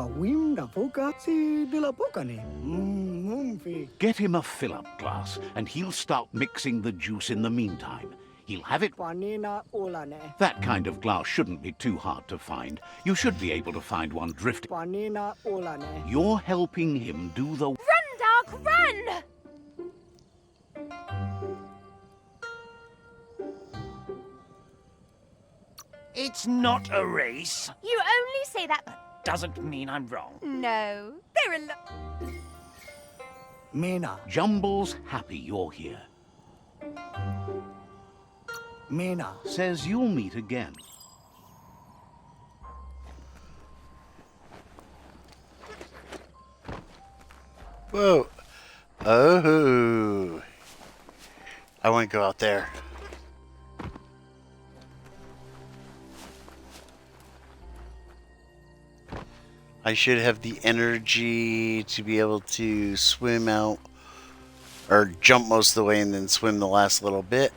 Get him a fill-up glass, and he'll start mixing the juice in the meantime. He'll have it... That kind of glass shouldn't be too hard to find. You should be able to find one drifting. You're helping him do the... Run, Dark, run! It's not a race. You only say that... Doesn't mean I'm wrong. No, they're a Mina, Jumble's happy you're here. Mina, Says you'll meet again. Whoa. Oh. I want to go out there. I should have the energy to be able to swim out or jump most of the way and then swim the last little bit.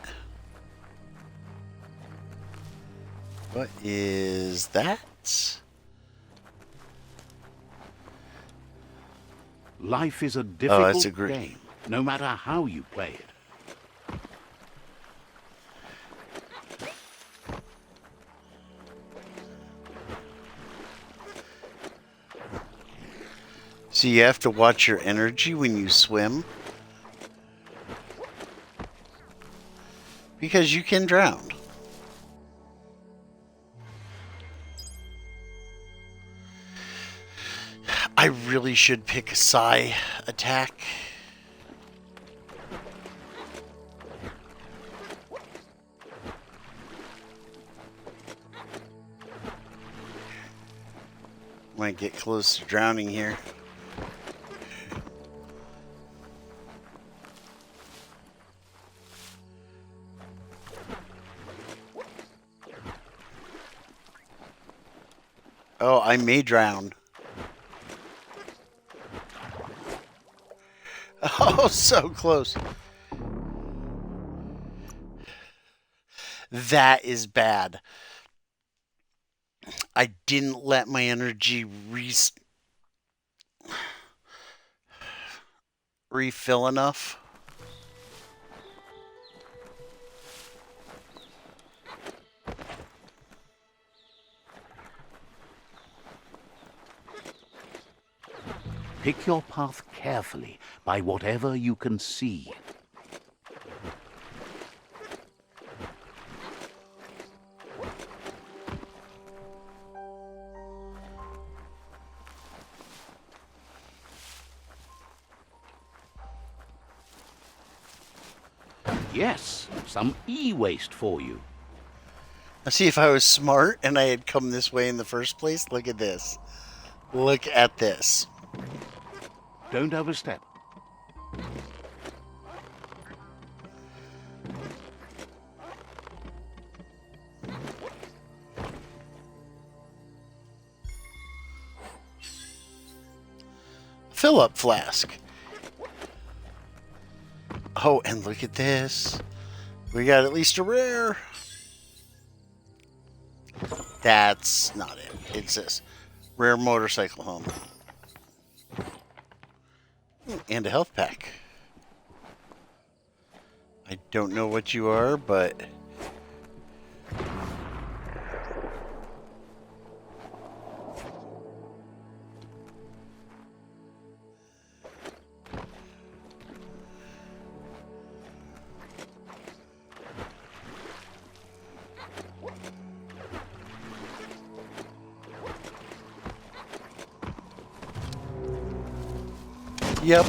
What is that? Life is a difficult a great game, no matter how you play it. So you have to watch your energy when you swim. Because you can drown. I really should pick a psi attack. Might get close to drowning here. Oh, I may drown. Oh, so close. That is bad. I didn't let my energy refill enough. Pick your path carefully by whatever you can see. Yes, some e-waste for you. Now see, if I was smart and I had come this way in the first place, look at this. Look at this. Don't overstep. Fill-up flask. Oh, and look at this. We got at least a rare. That's not it. It's this. Rare motorcycle helmet. And a health pack. I don't know what you are, but... Yep.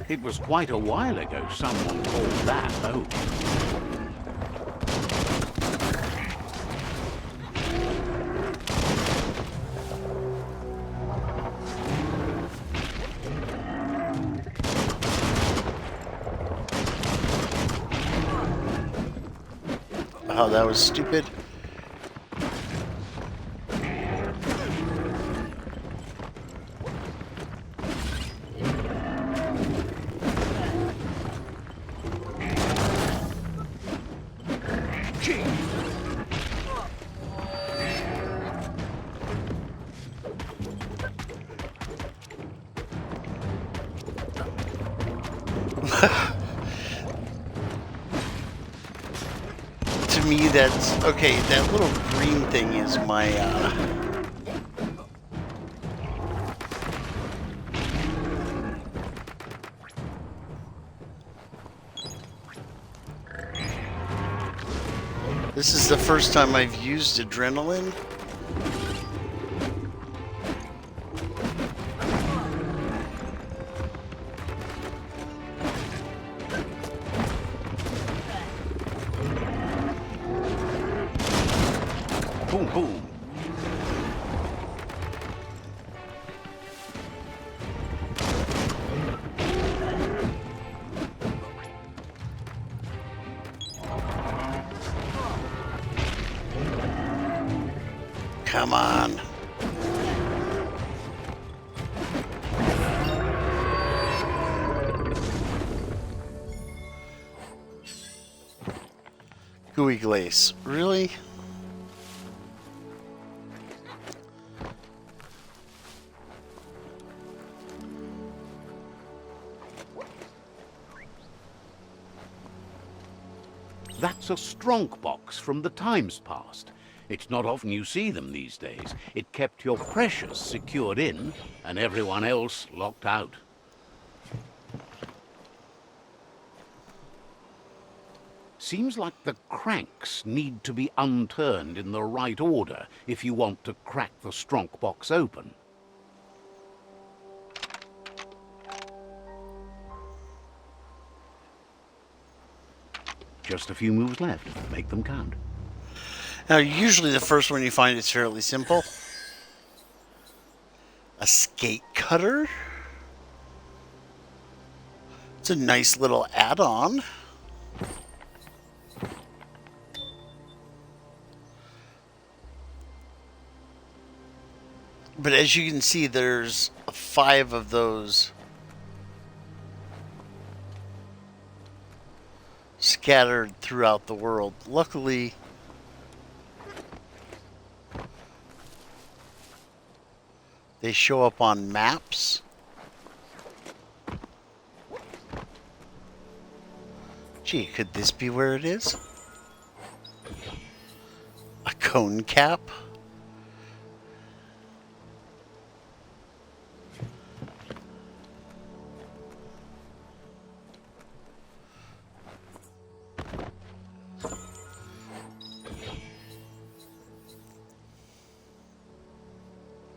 It was quite a while ago someone called that home. Oh, that was stupid. To me, that's okay. That little green thing is my This is the first time I've used adrenaline. Boom, boom. Come on. Gooey glaze. Really? That's a Stronk box from the times past. It's not often you see them these days. It kept your precious secured in and everyone else locked out. Seems like the cranks need to be unturned in the right order if you want to crack the Stronk box open. Just a few moves left. Make them count. Now, usually the first one you find is fairly simple. A skate cutter. It's a nice little add-on. But as you can see, there's 5 of those scattered throughout the world. Luckily, they show up on maps. Gee, could this be where it is? A cone cap?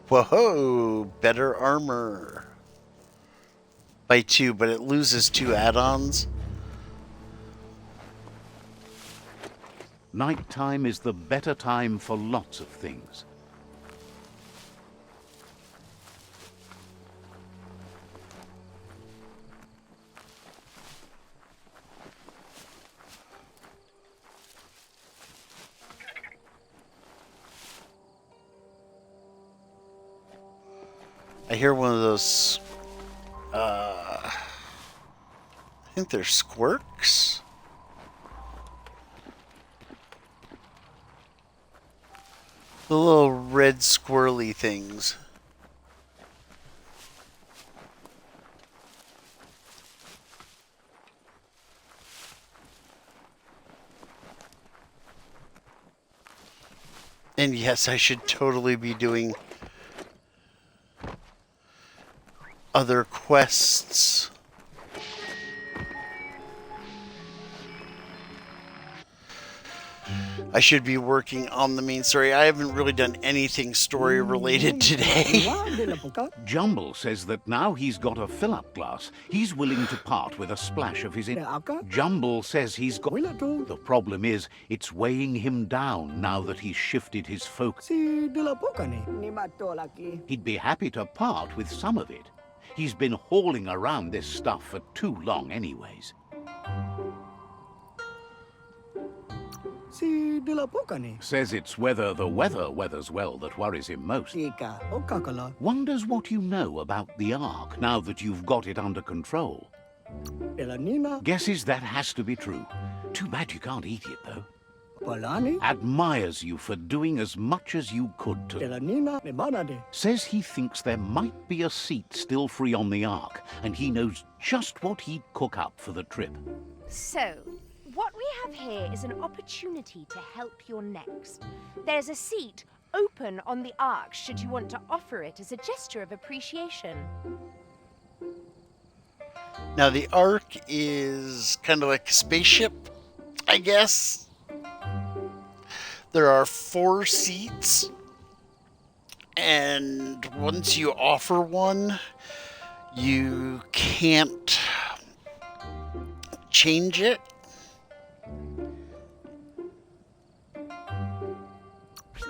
Whoa, better armor. By 2, but it loses 2 add-ons. Nighttime is the better time for lots of things. I hear one of those, I think they're squirks? The little red squirrely things. And yes, I should totally be doing other quests. I should be working on the main story. I haven't really done anything story related today. Jumble says that now he's got a fill-up glass, he's willing to part with a splash of his... Jumble says he's got... The problem is, it's weighing him down now that he's shifted his focus. He'd be happy to part with some of it. He's been hauling around this stuff for too long anyways. Says it's whether the weather weathers well that worries him most. Wonders what you know about the Ark now that you've got it under control. Guesses that has to be true. Too bad you can't eat it, though. Admires you for doing as much as you could to. Says he thinks there might be a seat still free on the Ark, and he knows just what he'd cook up for the trip. So, what we have here is an opportunity to help your next. There's a seat open on the Ark should you want to offer it as a gesture of appreciation. Now, the Ark is kind of like a spaceship, I guess. There are 4 seats, and once you offer one, you can't change it.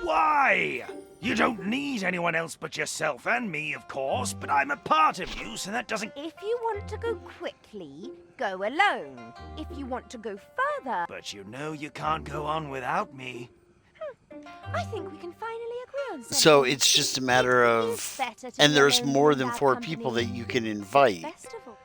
Why? You don't need anyone else but yourself and me, of course, but I'm a part of you, so that doesn't... If you want to go quickly, go alone. If you want to go further... But you know you can't go on without me. I think we can finally agree on something. So it's just a matter of... It's better to And be there's alone more than than without 4 company. people that you can invite. Festival.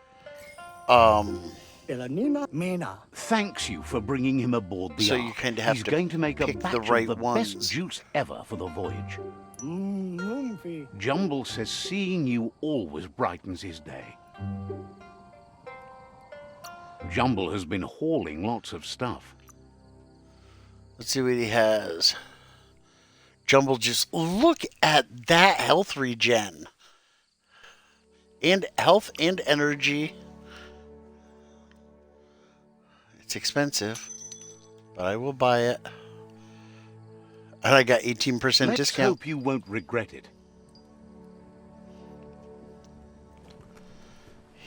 Elanina Mena. Thanks you for bringing him aboard the So Ark. you kinda have He's to going to make a pick the batch right of the ones. best juice ever for the voyage. Mumfi. Jumble says seeing you always brightens his day. Jumble has been hauling lots of stuff. Let's see what he has. Jumble just look at that health regen. And health and energy. It's expensive, but I will buy it. And I got 18% Let's discount. hope you won't regret it.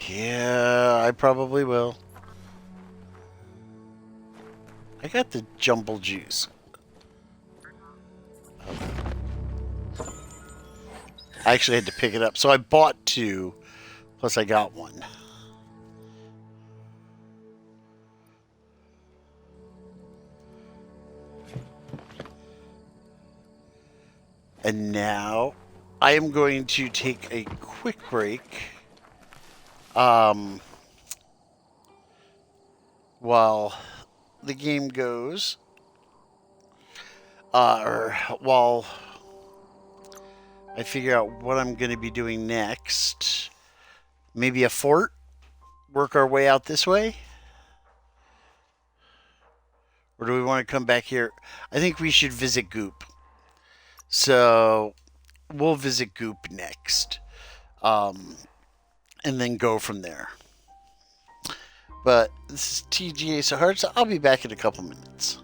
Yeah, I probably will. I got the jumble juice. I actually had to pick it up. So I bought 2, plus I got 1. And now I am going to take a quick break. While the game goes, or while I figure out what I'm going to be doing next. Maybe a fort? Work our way out this way? Or do we want to come back here? I think we should visit Goop. So we'll visit Goop next. And then go from there. But this is TGA So Hard, so I'll be back in a couple minutes.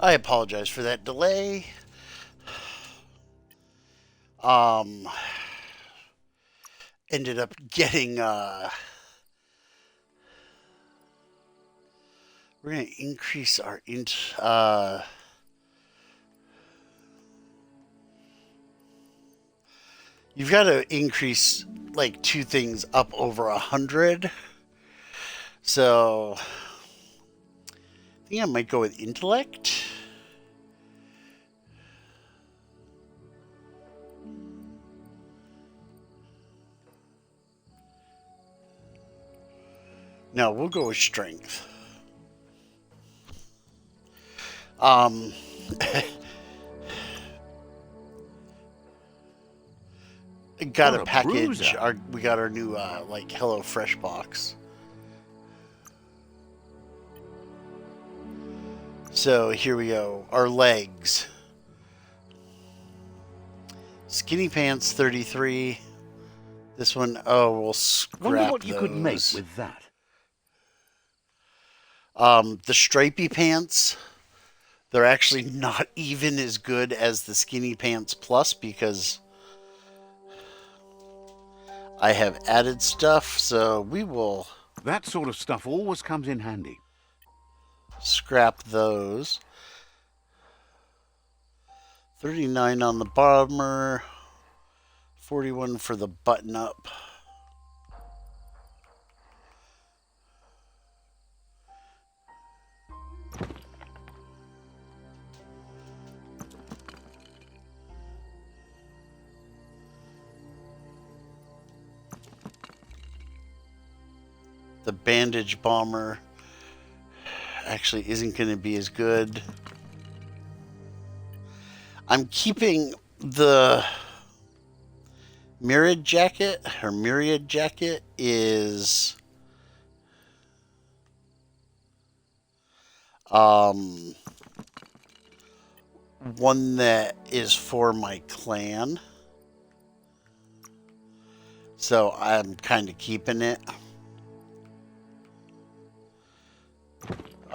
I apologize for that delay. Ended up getting, we're going to increase our, you've got to increase like two things up over 100. So I think I might go with intellect. No, we'll go with strength. Got a package. We got our new like Hello Fresh box. So here we go. Our legs. Skinny pants 33. This one, oh, we'll scrap Wonder what those. you could make with that. The stripy pants, they're actually not even as good as the skinny pants plus because I have added stuff, so we will... That sort of stuff always comes in handy. Scrap those. 39 on the bomber. 41 for the button up. The bandage bomber actually isn't going to be as good. I'm keeping the myriad jacket is one that is for my clan. So I'm kind of keeping it.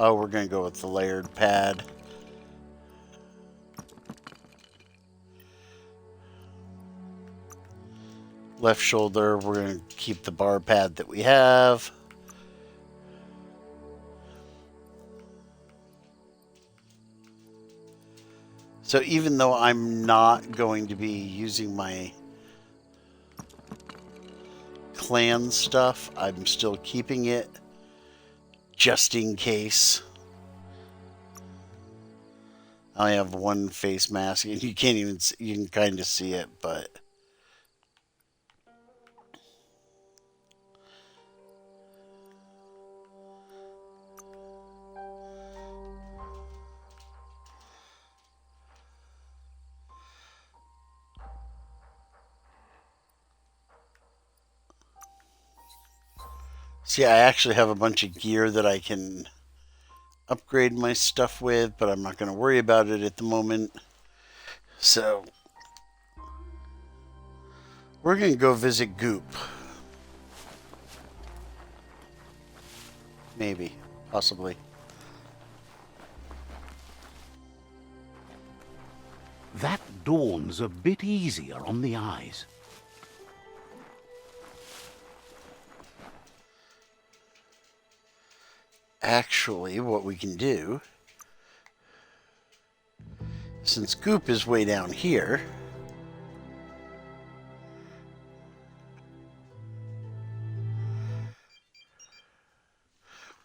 Oh, we're going to go with the layered pad. Left shoulder, we're going to keep the bar pad that we have. So even though I'm not going to be using my clan stuff, I'm still keeping it just in case. I have one face mask, and you can't even see, you can kind of see it, but see, I actually have a bunch of gear that I can upgrade my stuff with, but I'm not going to worry about it at the moment. So we're going to go visit Goop. Maybe, possibly. That dawn's a bit easier on the eyes. Actually, what we can do, since Goop is way down here,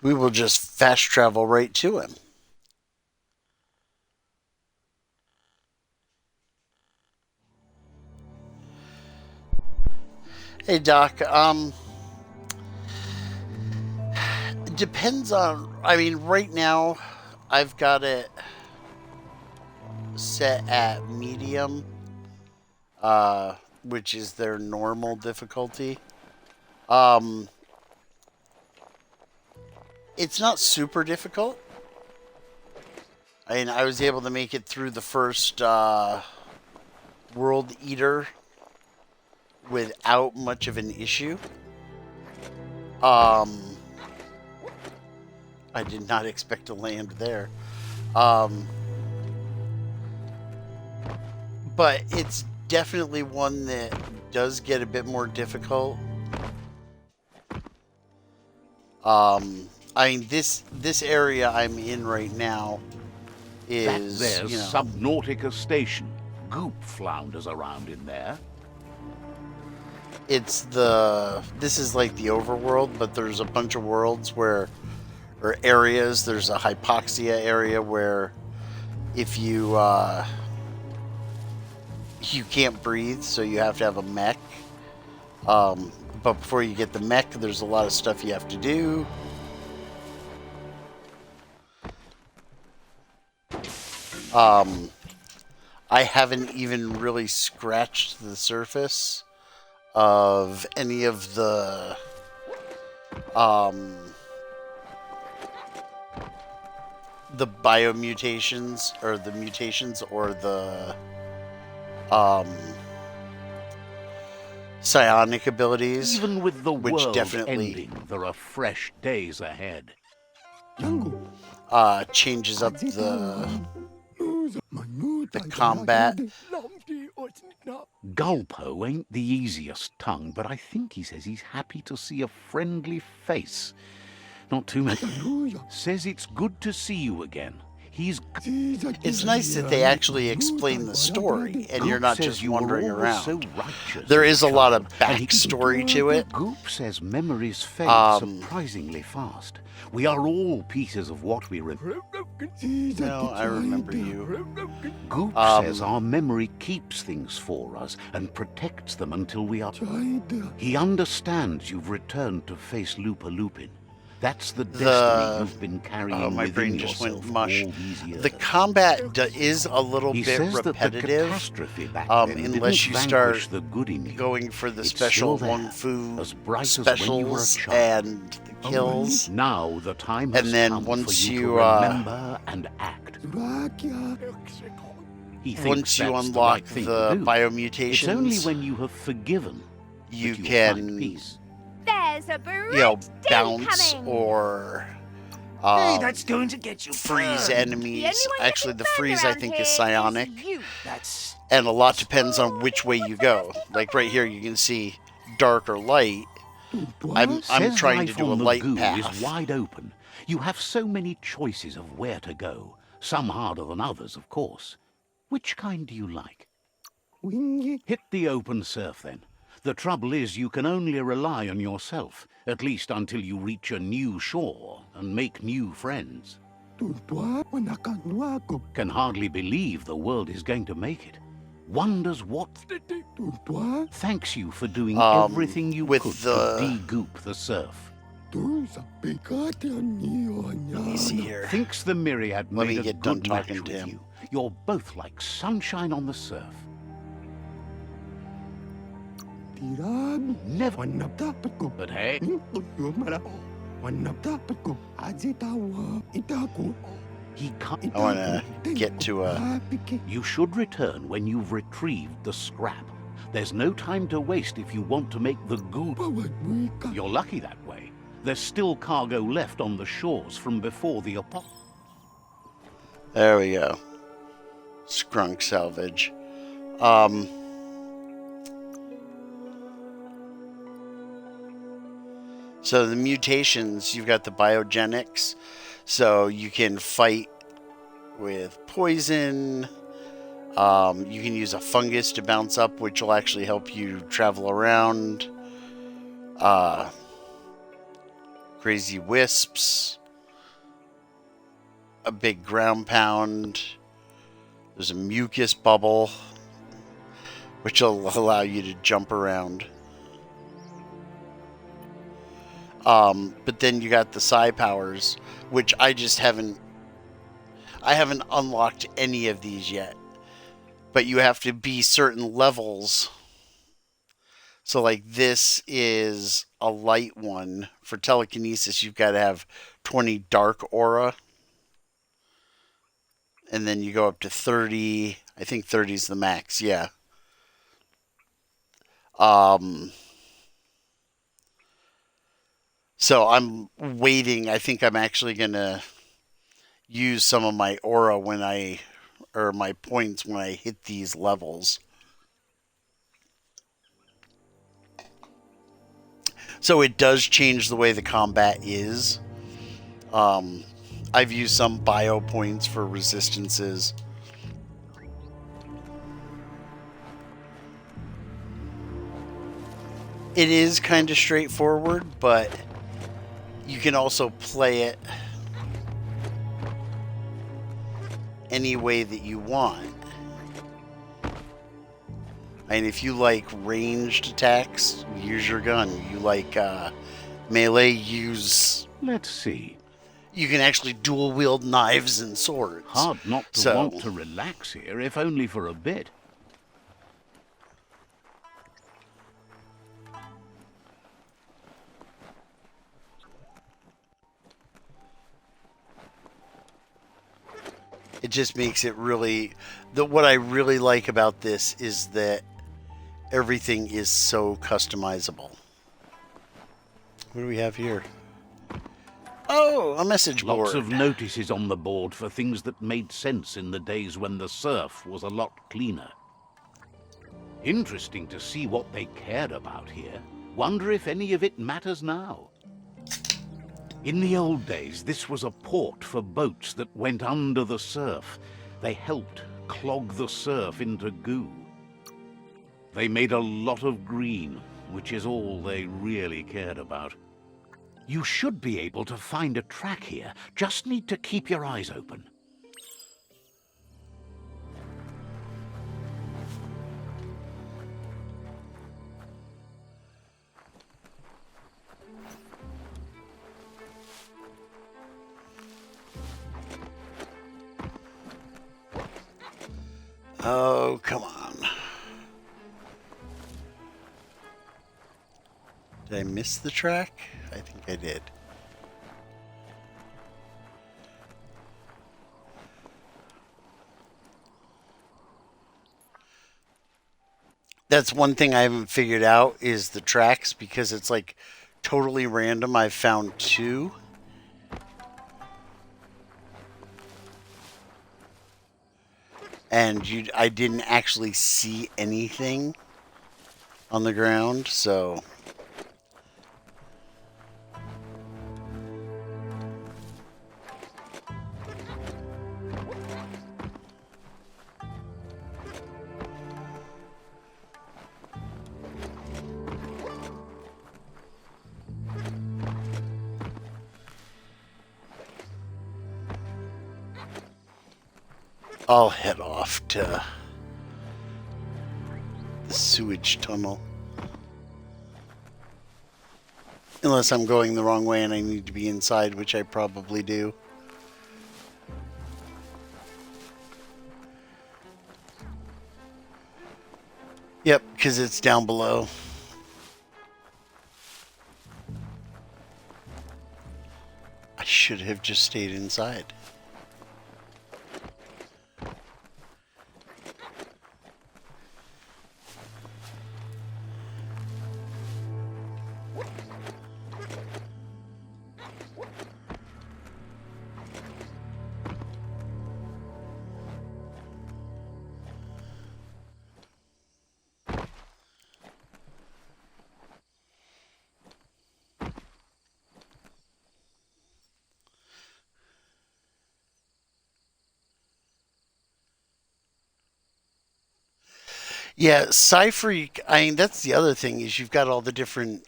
we will just fast travel right to him. Hey, Doc, depends on, I mean, right now I've got it set at medium, which is their normal difficulty. It's not super difficult. I mean, I was able to make it through the first World Eater without much of an issue. I did not expect to land there. but it's definitely one that does get a bit more difficult. I mean, this area I'm in right now is, There's you know, Subnautica Station. Goop flounders around in there. this is like the overworld, but there's a bunch of worlds or areas. There's a hypoxia area where if you can't breathe, so you have to have a mech. But before you get the mech, there's a lot of stuff you have to do. I haven't even really scratched the surface of any of the biomutations or the mutations or the psionic abilities. Even with the which world definitely ending, there are fresh days ahead. Changes up the combat. Gulpo ain't the easiest tongue, but I think he says he's happy to see a friendly face. Not too many. Says it's good to see you again. It's nice that they actually explain the story, and you're not just wandering around. So righteous, there is a lot of and he- backstory to it. Goop says memories fade surprisingly fast. We are all pieces of what we remember. No, I remember you. Goop says our memory keeps things for us and protects them until we are... He understands you've returned to face Lupa Lupin. That's the destiny you've been carrying my within brain just yourself went mush. all these years. The combat is a little He bit says that the repetitive, catastrophe back then unless didn't you start vanquish the good in you. going for the It's special still there, Wong Fu as bright as when you were a specials child. and the kills. Now the time has And then come once for you you, to remember and act. He thinks Once you that's unlock the, right thing the to do. biomutations, It's only when you have forgiven you that you can, find peace. There's a bright day bounce coming. or Hey, that's going to get you freeze burned. enemies. The only one Actually, getting the burned freeze I around think here is psionic, you. That's... and a lot depends on which way you go. Like right here, you can see dark or light. I'm Says trying to life do a on the light goo path. is wide open. You have so many choices of where to go. Some harder than others, of course. Which kind do you like? Hit the open surf, then. The trouble is you can only rely on yourself, at least until you reach a new shore and make new friends. Can hardly believe the world is going to make it. Wonders what... Thanks you for doing everything you with could the- to de-goop the surf. Let me see here. Thinks the Myriad Let me made a get done good match talking to with him. you. You're both like sunshine on the surf. Never. But hey, he can't. I want to get to a... You should return when you've retrieved the scrap. There's no time to waste if you want to make the goop. You're lucky that way. There's still cargo left on the shores from before the apocalypse. There we go. Skrunk salvage. So the mutations, you've got the biogenics, so you can fight with poison. You can use a fungus to bounce up, which will actually help you travel around. Crazy wisps. A big ground pound. There's a mucus bubble, which will allow you to jump around. But then you got the psi powers, which I haven't unlocked any of these yet. But you have to be certain levels. So like this is a light one. For telekinesis, you've got to have 20 dark aura. And then you go up to 30. I think 30 is the max, yeah. So I'm waiting. I think I'm actually going to use some of my aura when I or my points when I hit these levels. So it does change the way the combat is. I've used some bio points for resistances. It is kind of straightforward, but you can also play it any way that you want. And if you like ranged attacks, use your gun. You like melee, use... Let's see. You can actually dual wield knives and swords. Hard not to want to relax here, if only for a bit. It just makes it really... What I really like about this is that everything is so customizable. What do we have here? Oh, a message board. Lots of notices on the board for things that made sense in the days when the surf was a lot cleaner. Interesting to see what they cared about here. Wonder if any of it matters now. In the old days, this was a port for boats that went under the surf. They helped clog the surf into goo. They made a lot of green, which is all they really cared about. You should be able to find a track here. Just need to keep your eyes open. Oh, come on. Did I miss the track? I think I did. That's one thing I haven't figured out is the tracks, because it's like totally random. I've found 2. And I didn't actually see anything on the ground, so... I'll head off to the sewage tunnel. Unless I'm going the wrong way and I need to be inside, which I probably do. Yep, because it's down below. I should have just stayed inside. Yeah, Cypher, I mean, that's the other thing, is you've got all the different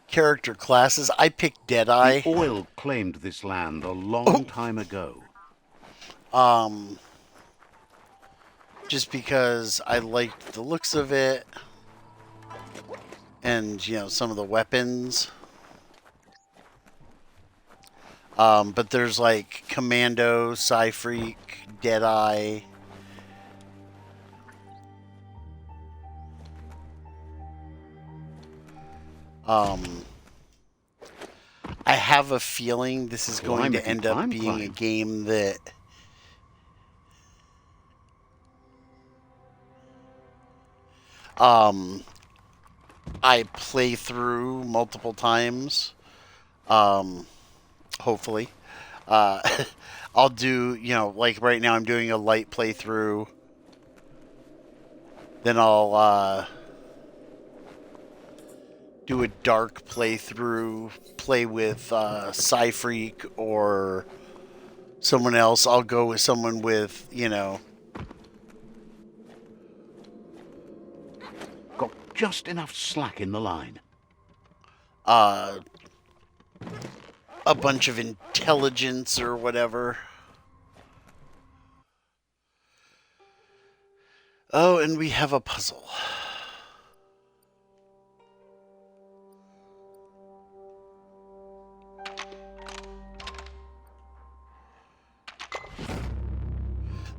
character classes. I picked Deadeye. The oil claimed this land a long time ago. Just because I liked the looks of it. And, you know, some of the weapons. But there's like Commando, Cypher, Deadeye. I have a feeling this is going to end up being a game that I play through multiple times. Hopefully. Uh, I'll do, like right now I'm doing a light playthrough. Then I'll do a dark playthrough, play with Freak or someone else. I'll go with someone with, Got just enough slack in the line. a bunch of intelligence or whatever. Oh, and we have a puzzle.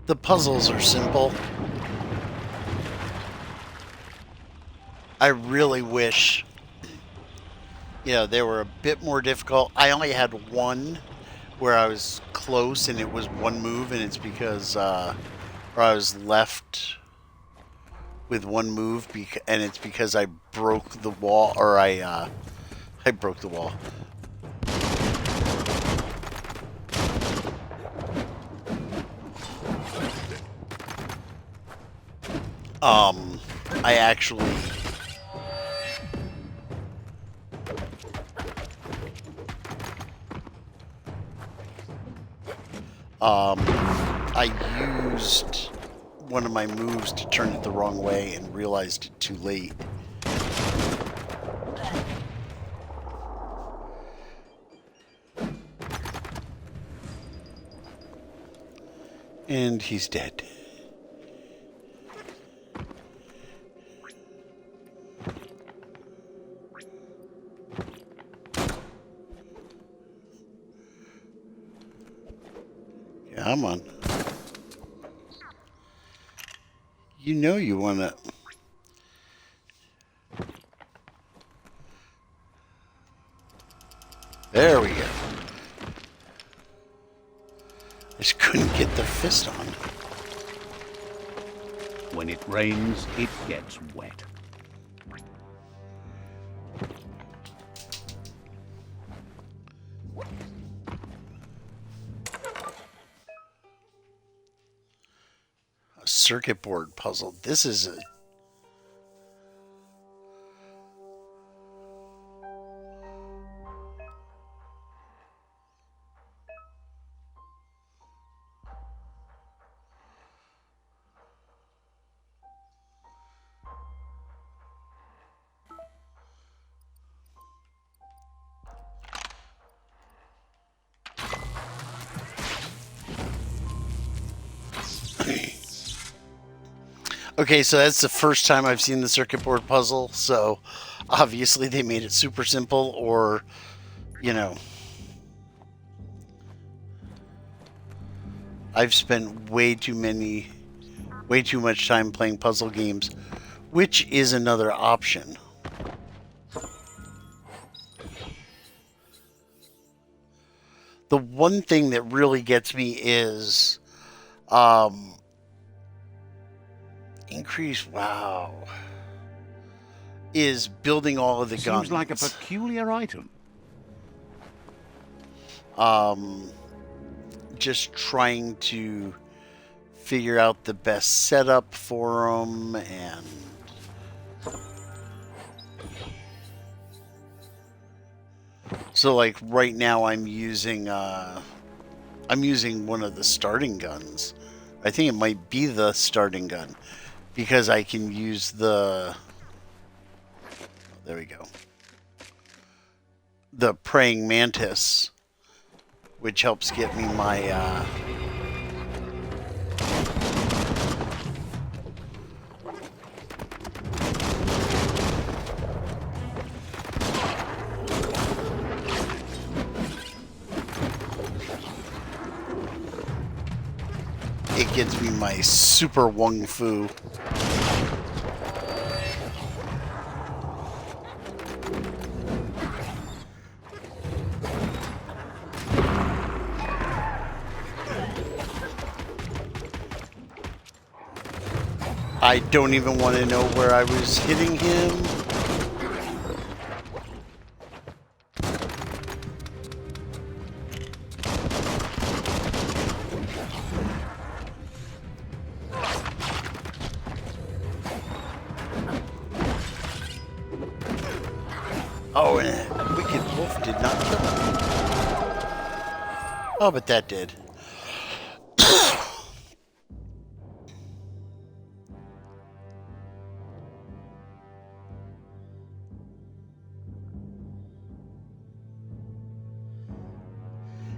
The puzzles are simple. I really wish, they were a bit more difficult. I only had one where I was close and it was one move, and it's because, or I was left with one move, and it's because I broke the wall, or I broke the wall. I actually I used one of my moves to turn it the wrong way and realized it too late. And he's dead. Come on. You know you want to... There we go. I just couldn't get the fist on. When it rains, it gets wet. A circuit board puzzle. This is a... Okay, so that's the first time I've seen the circuit board puzzle, so obviously they made it super simple, or, I've spent way too much time playing puzzle games, which is another option. The one thing that really gets me is, is building all of the guns. Seems like a peculiar item. Just trying to figure out the best setup for them, and so like right now I'm using one of the starting guns. I think it might be the starting gun, because I can use the... There we go. The praying mantis, which helps get me my... It gets me my super Wung Fu. I don't even want to know where I was hitting him. Oh, and a wicked wolf did not kill him. Oh, but that did.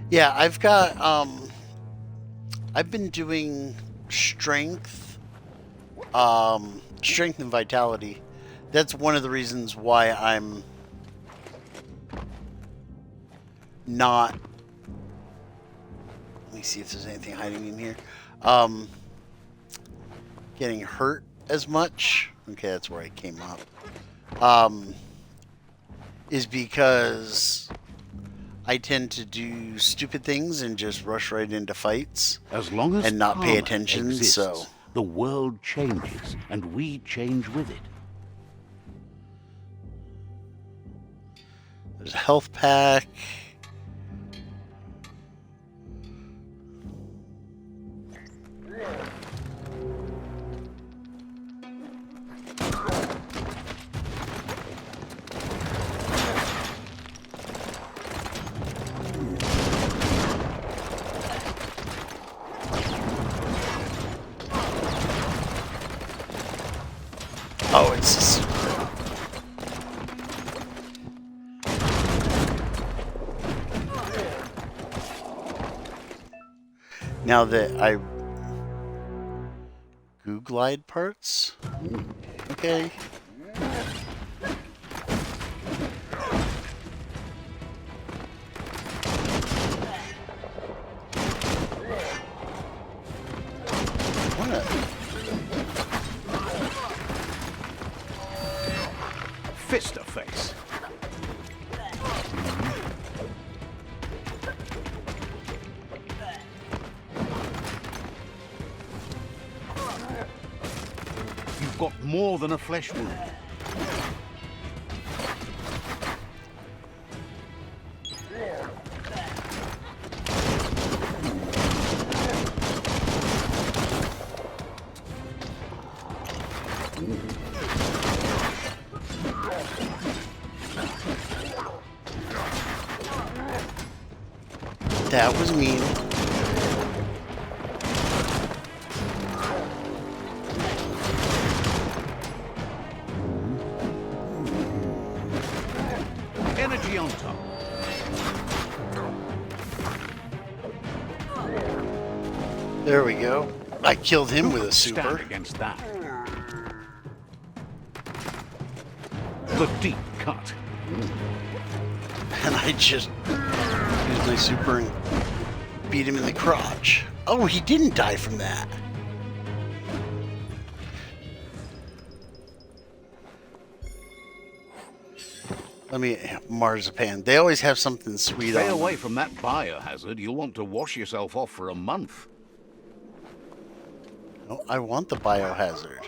Yeah, I've been doing strength, strength and vitality. That's one of the reasons why I'm not. Let me see if there's anything hiding in here. Getting hurt as much. Okay, that's where I came up. Is because I tend to do stupid things and just rush right into fights As long as and not pay karma attention. exists, So the world changes, and we change with it. there's a health pack. Oh, it's just... Now that I... Goo glide parts? Okay. What? Fist of face. You've got more than a flesh wound. That was mean. Energy on top. There we go. I killed him with a Stand super. against that. The deep cut. And I just used my super and beat him in the crotch. Oh, he didn't die from that. Let me... Marzipan. They always have something sweet Stay on away them. from that biohazard. You'll want to wash yourself off for a month. No, I want the biohazard.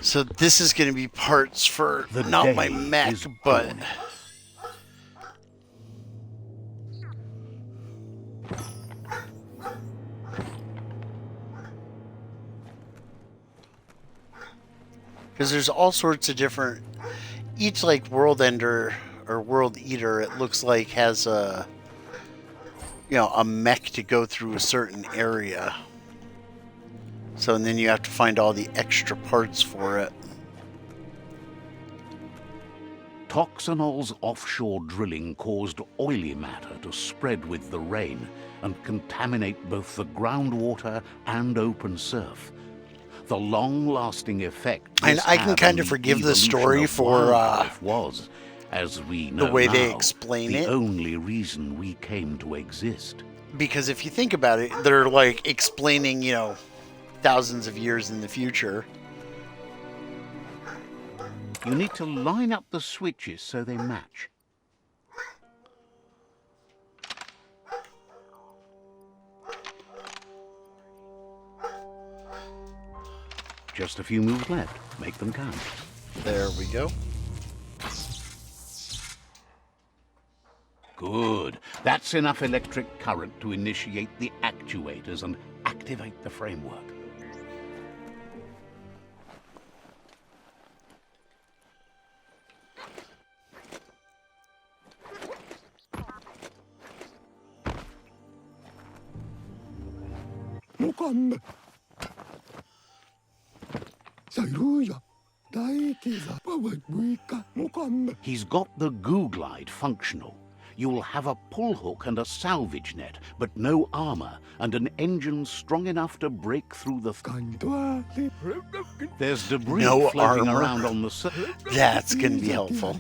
So this is going to be parts for The not my day mech, is but born. because there's all sorts of different. Each like world ender or world eater, it looks like has a a mech to go through a certain area. So and then you have to find all the extra parts for it. Toxanol's offshore drilling caused oily matter to spread with the rain and contaminate both the groundwater and open surf. The long-lasting effect And this I can had kind on of forgive the evolution story of for wildlife was, as we know the way they now, explain the it. only reason we came to exist. Because if you think about it, they're like explaining, thousands of years in the future. You need to line up the switches so they match. Just a few moves left. Make them count. There we go. Good. That's enough electric current to initiate the actuators and activate the framework. He's got the goo glide functional. You'll have a pull hook and a salvage net, but no armor, and an engine strong enough to break through the... There's debris No floating armor. around on the surface. That's going to be helpful.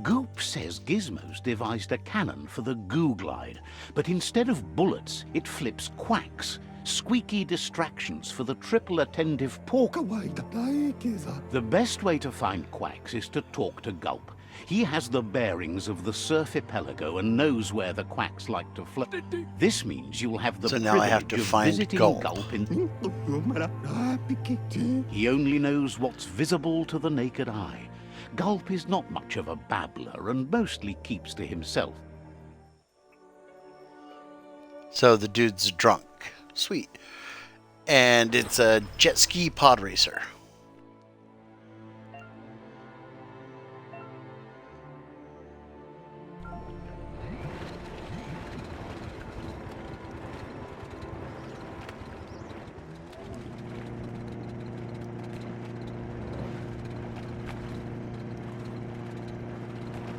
Goop says Gizmo's devised a cannon for the goo glide, but instead of bullets, it flips quacks, squeaky distractions for the triple attentive porker. The best way to find quacks is to talk to Gulp. He has the bearings of the Surfipelago and knows where the quacks like to float. This means you'll have the So now I have to privilege of find visiting Gulp. in... He only knows what's visible to the naked eye. Gulp is not much of a babbler and mostly keeps to himself. So the dude's drunk. Sweet. And it's a jet ski pod racer.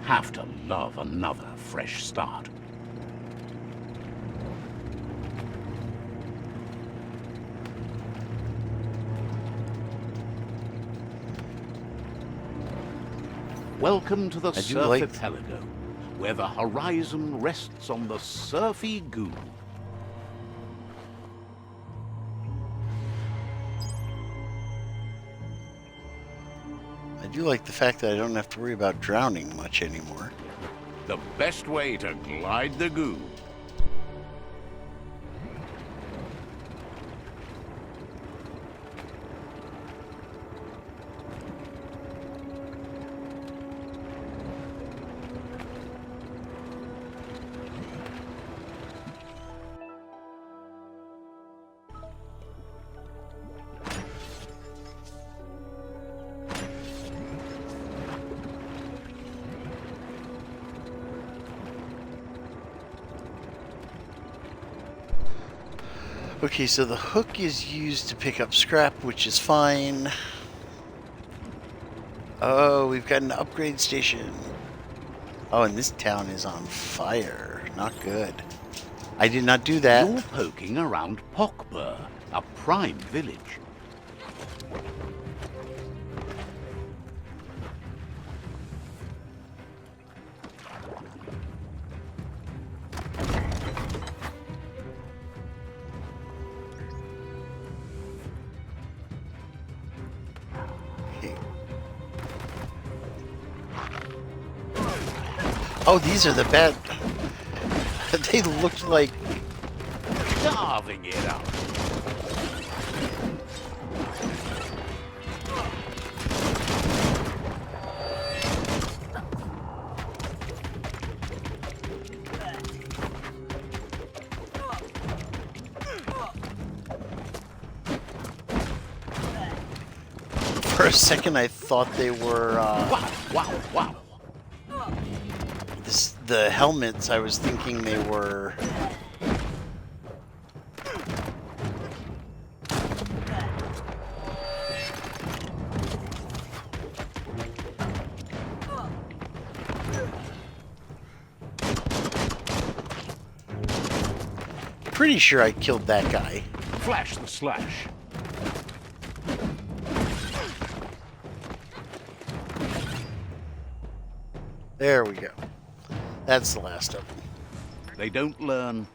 Have to love another fresh start. Welcome to the Surfipelago, where the horizon rests on the surfy goo. I do like the fact that I don't have to worry about drowning much anymore. The best way to glide the goo. Okay, so the hook is used to pick up scrap, which is fine. Oh, we've got an upgrade station. Oh, and this town is on fire. Not good. I did not do that. You're poking around Pokbur, a prime village. Oh, these are the bad... They looked like... Carving it up. For a second, I thought they were... Wow. The helmets, I was thinking they were... Pretty sure I killed that guy. Flash the slash. There we go. That's the last of them. They don't learn.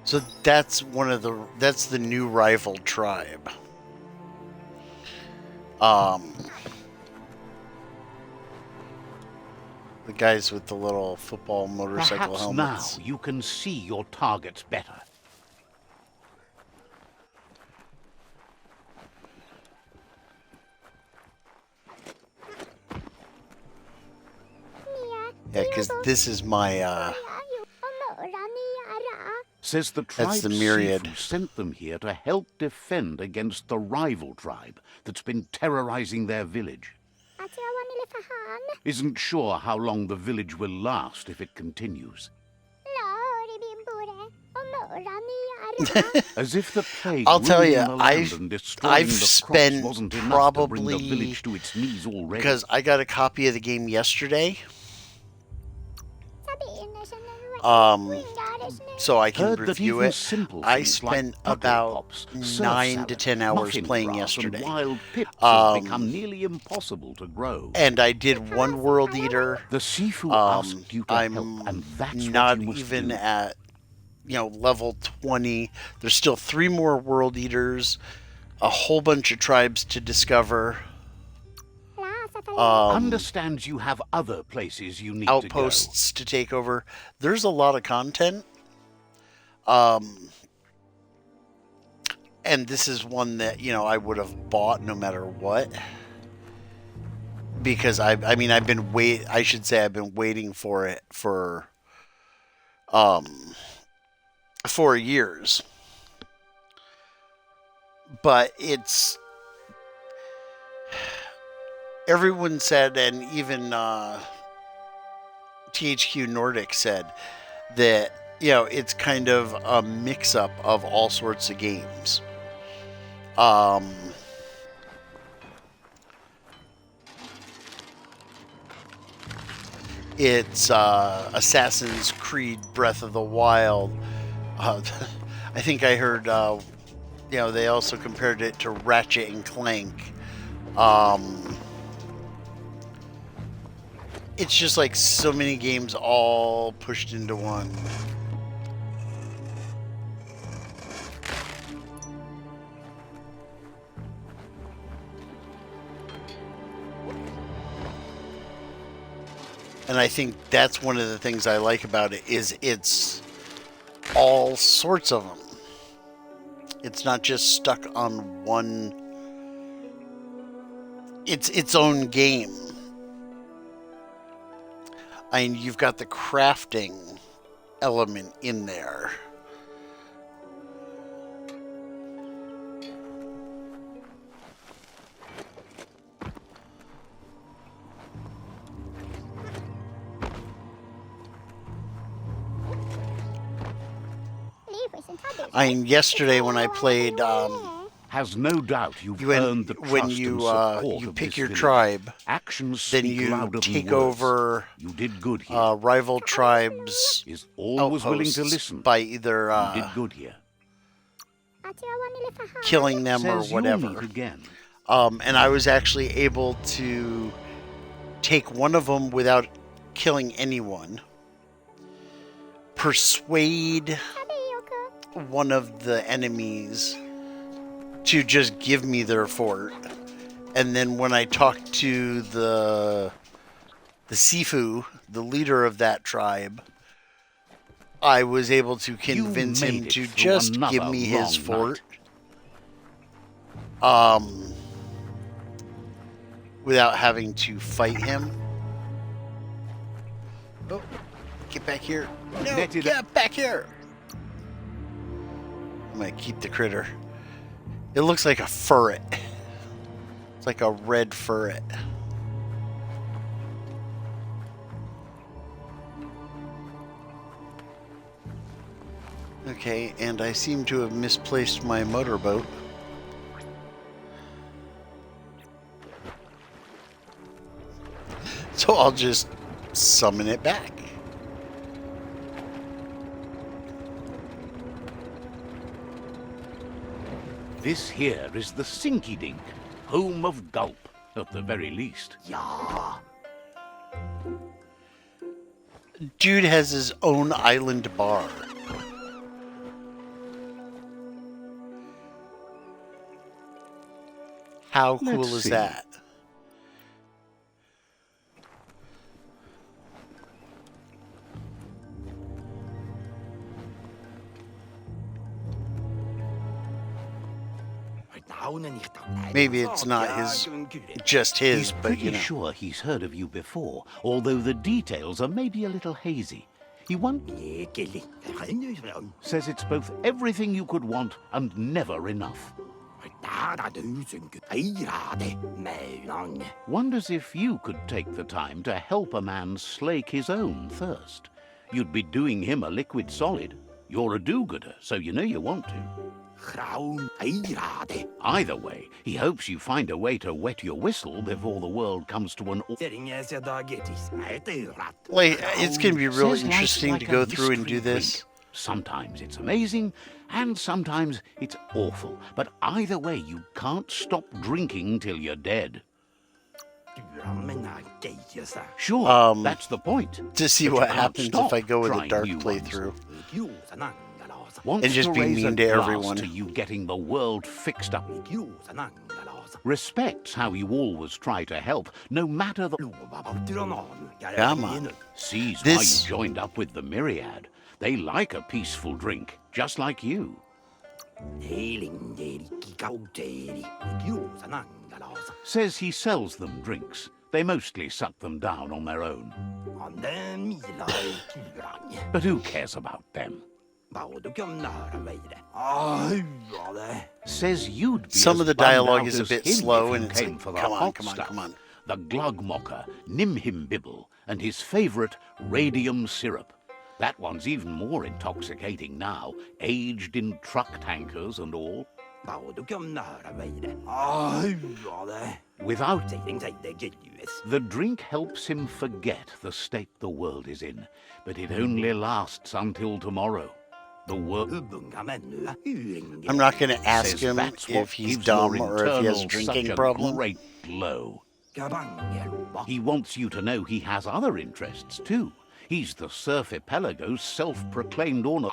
So that's that's the new rival tribe. The guys with the little football motorcycle Perhaps helmets. now you can see your targets better. Yeah, because this is my, Says the tribe's the myriad. Sifu sent them here to help defend against the rival tribe that's been terrorizing their village. Isn't sure how long the village will last if it continues. As if the plague I'll tell ruining you, the land and destroying I've the crops spent wasn't enough to bring the probably, village to its knees already. because I got a copy of the game yesterday, so I can Heard that review even it. simple I things like spent buckle about pops, surf 9 to salad, 10 hours muffin playing grass, and yesterday. wild pips have become nearly impossible to grow. And I did one world eater. The Sifu asked you to I'm help, and that's not what you must even do. at, level 20. There's still 3 more world eaters, a whole bunch of tribes to discover. Understands you have other places you need Outposts to take over. There's a lot of content. And this is one that, I would have bought no matter what. Because I've been waiting for it for 4 years. But everyone said, and even THQ Nordic said, that it's kind of a mix-up of all sorts of games. It's Assassin's Creed Breath of the Wild. I think I heard, they also compared it to Ratchet and Clank. It's just like so many games all pushed into one. And I think that's one of the things I like about it is it's all sorts of them. It's not just stuck on one. It's its own game. I mean, you've got the crafting element in there. I mean, yesterday when I played, Has no doubt you've you earned the trust when and you support you of pick this your village. tribe, Actions then speak you louder than take words. over You did good here. rival tribes' Is always willing to outposts listen. by either You did good here. killing them or Says you'll meet whatever. again. And I was actually able to take one of them without killing anyone, persuade one of the enemies to just give me their fort, and then when I talked to the Sifu, the leader of that tribe, I was able to convince him to just give me his fort. Without having to fight him. Oh, get back here. No, get back here. I'm gonna keep the critter. It looks like a furret. It's like a red furret. Okay, and I seem to have misplaced my motorboat. So I'll just summon it back. This here is the Sinky Dink, home of Gulp, at the very least. Yeah. Dude has his own island bar. How cool Let's is see. that? Maybe it's not just his, He's but pretty sure he's heard of you before, although the details are maybe a little hazy. He says it's both everything you could want and never enough. Wonders if you could take the time to help a man slake his own thirst. You'd be doing him a liquid solid. You're a do-gooder, so you know you want to. Either way, he hopes you find a way to wet your whistle before the world comes to an... Like, it's going to be real Says interesting life's to like go a through and do mystery this. drink. Sometimes it's amazing, and sometimes it's awful. But either way, you can't stop drinking till you're dead. Sure, that's the point. To see But you what can't happens if stop I go with a trying dark new ones. playthrough. Wants And just to be raise mean a to glass everyone. to you getting the world fixed up. Respects how you always try to help, no matter the... Come on. Sees This- why you joined up with the Myriad. They like a peaceful drink, just like you. Says he sells them drinks. They mostly suck them down on their own. But who cares about them? Says you'd be Some as of the bummed dialogue out is a as bit him slow, if you and it's came like, for the come on, hot come on, stuff. come on. The Glugmocker, Nimhimbibble, and his favourite radium syrup. That one's even more intoxicating now, aged in truck tankers and all. Without the drink helps him forget the state the world is in, but it only lasts until tomorrow. The world. I'm not going to ask Says him that's what if he's gives dumb your or if he has a internals drinking such problem. Great glow. He wants you to know he has other interests too. He's the Surfipelago's self-proclaimed owner.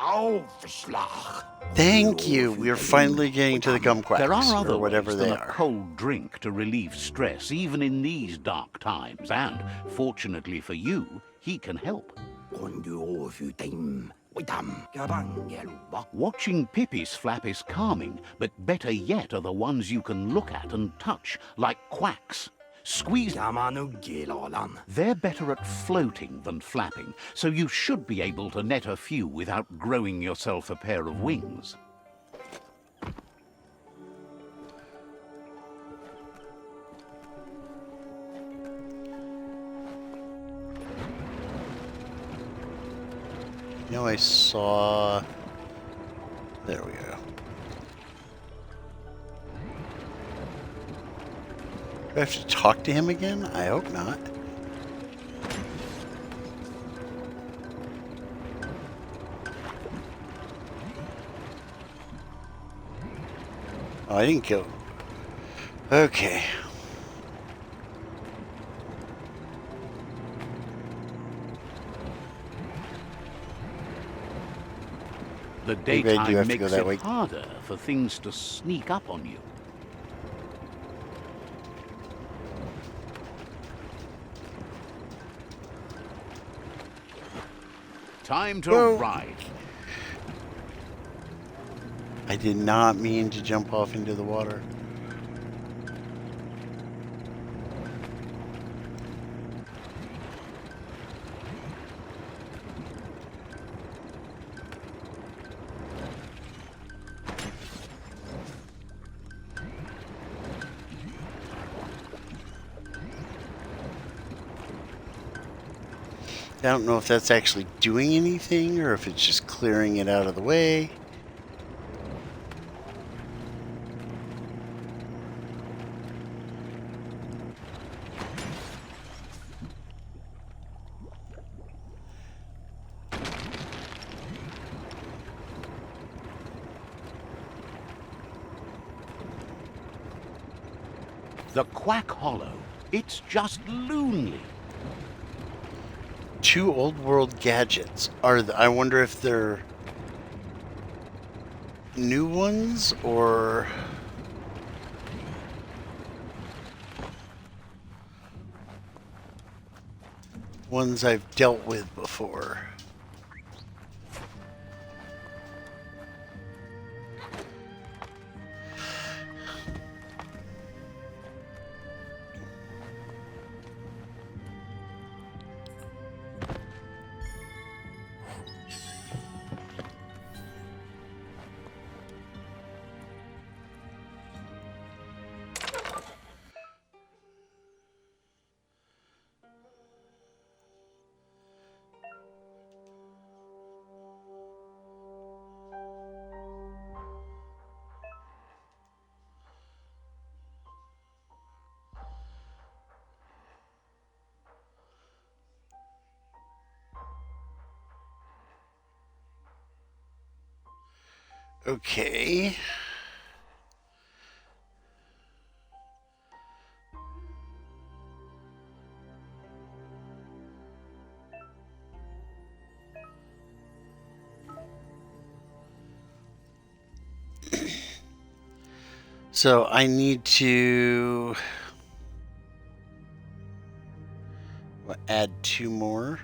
Thank you. We're finally getting to the gumquacks, There are other or whatever ways they than a are. cold drink to relieve stress, even in these dark times. And, fortunately for you, he can help. Watching Pippi's flap is calming, but better yet are the ones you can look at and touch, like quacks. Squeeze. They're better at floating than flapping, so you should be able to net a few without growing yourself a pair of wings. You know, I saw... There we go. Do I have to talk to him again? I hope not. Oh, I didn't kill... Okay. The Maybe I do daytime have to go makes that it way. harder for things to sneak up on you. Time to Whoa. ride. I did not mean to jump off into the water. I don't know if that's actually doing anything or if it's just clearing it out of the way. The Quack Hollow. It's just lonely. 2 old world gadgets. I wonder if they're new ones or ones I've dealt with before. Okay. So I need to add 2 more.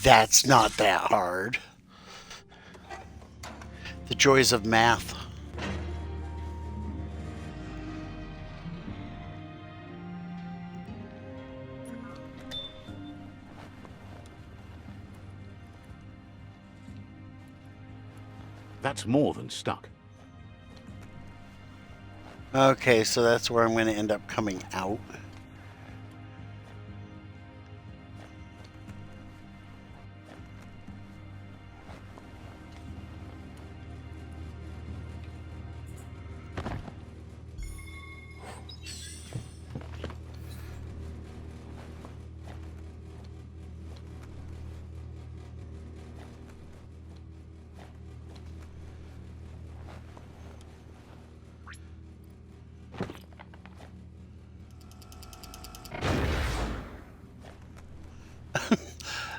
That's not that hard. The joys of math. That's more than stuck. Okay, so that's where I'm going to end up coming out.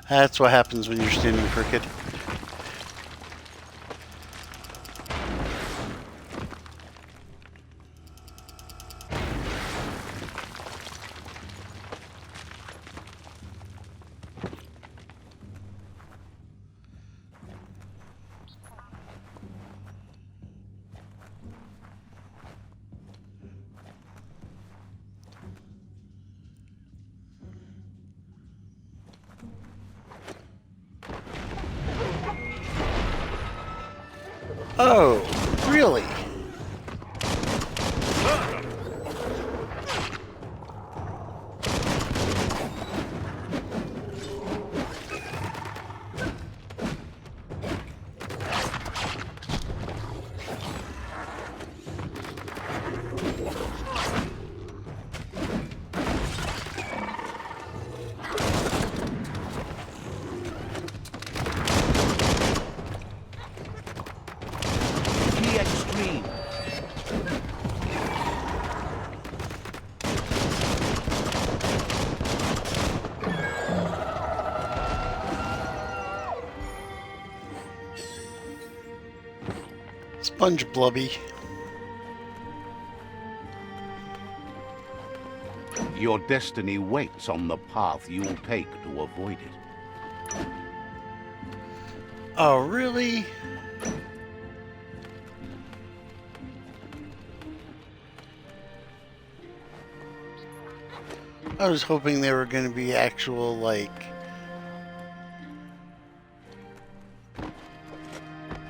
That's what happens when you're standing crooked. Oh, really? Key extreme. Sponge Blubby. Your destiny waits on the path you'll take to avoid it. Oh, really? I was hoping there were going to be actual, like,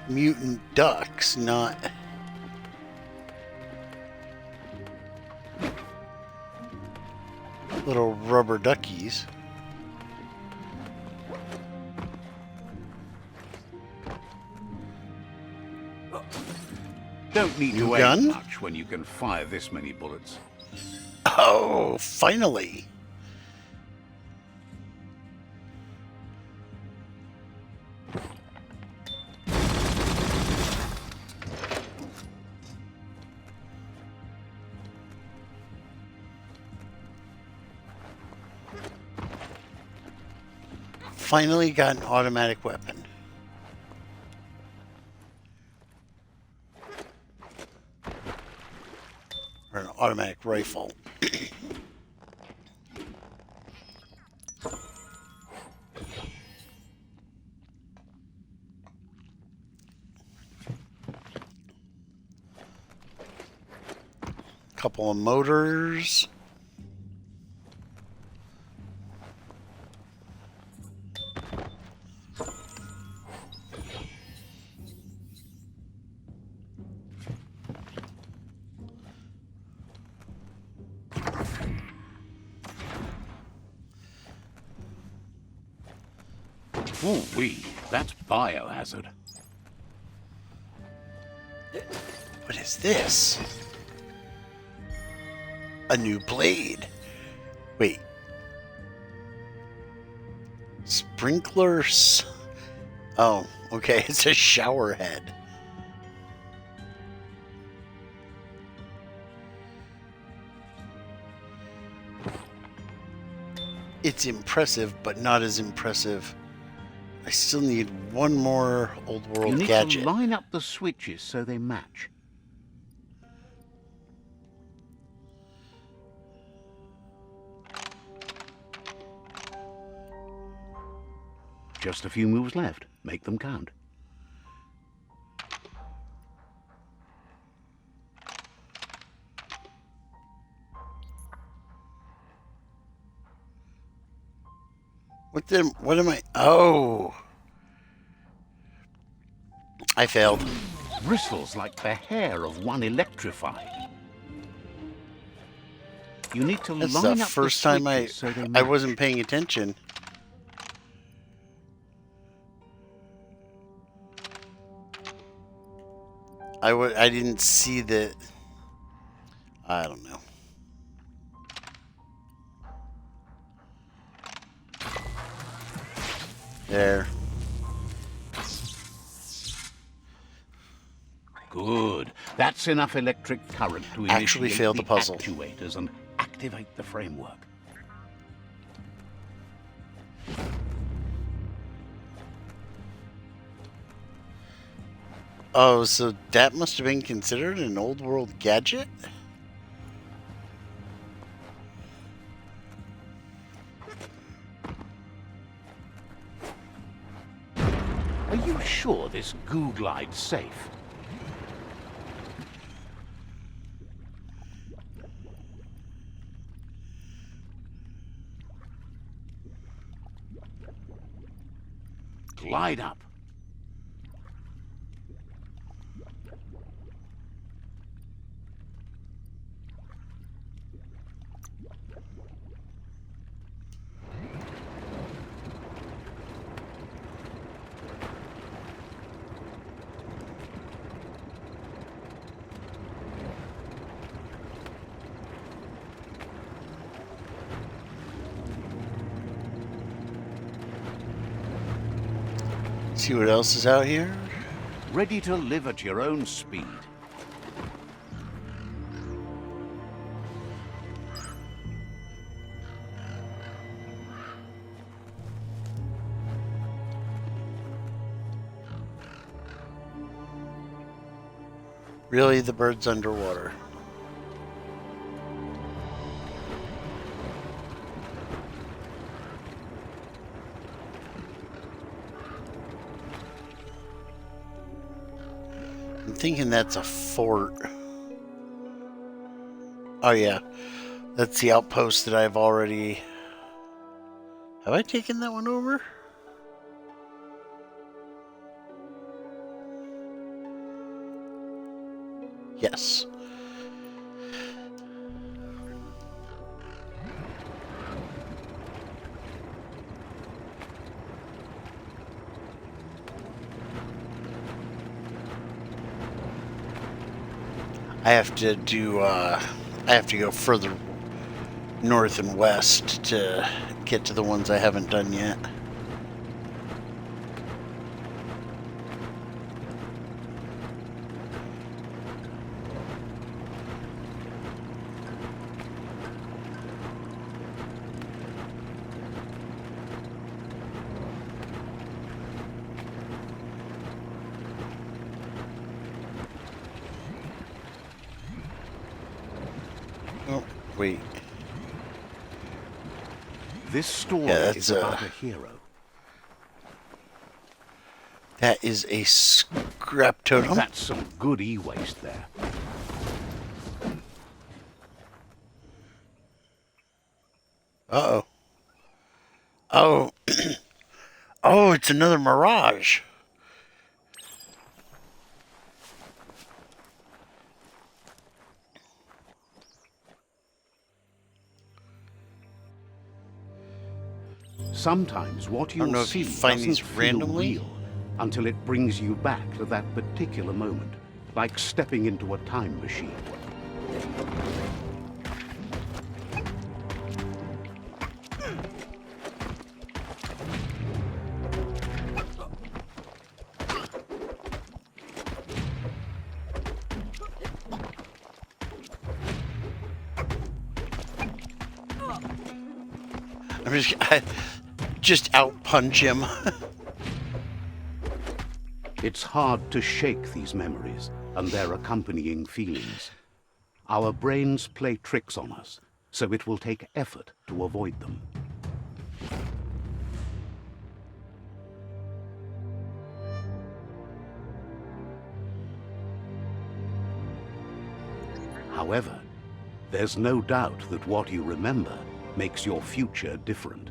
mutant ducks, not little rubber duckies. Don't need New to gun? aim much when you can fire this many bullets. Oh, finally. Finally got an automatic weapon. Or an automatic rifle. Couple of motors. Ooh-wee, that's biohazard. What is this? A new blade. Wait. Sprinklers. Oh, okay. It's a shower head. It's impressive, but not as impressive. I still need one more old world You need gadget. to line up the switches so they match. Just a few moves left. Make them count. What am I? Oh. I failed. Bristles like the hair of one electrified. You need to That's line the up first the time switches so they I match. wasn't paying attention. I didn't see the... I don't know. There. Good. That's enough electric current to Actually initiate failed the puzzle. actuators and activate the framework. Oh, so that must have been considered an old world gadget? Are you sure this goo glide's safe? Glide up. See what else is out here? Ready to live at your own speed. Really, the bird's underwater. I'm thinking that's a fort. Oh yeah, that's the outpost that I've already... Have I taken that one over? Yes. I have to do, I have to go further north and west to get to the ones I haven't done yet. Oh, wait. This story Yeah, is about a hero. That is a scrap totem. That's some good e-waste there. Uh-oh. Oh. Oh, it's another mirage. Sometimes what don't know you if you see find doesn't these feel randomly. real until it brings you back to that particular moment, like stepping into a time machine. just out punch him. It's hard to shake these memories and their accompanying feelings. Our brains play tricks on us, so it will take effort to avoid them. However, there's no doubt that what you remember makes your future different.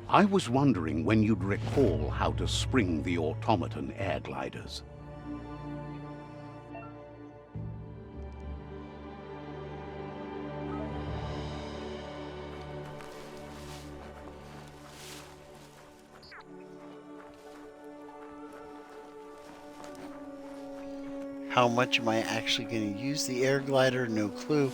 I was wondering when you'd recall how to spring the automaton air gliders. How much am I actually going to use the air glider? No clue.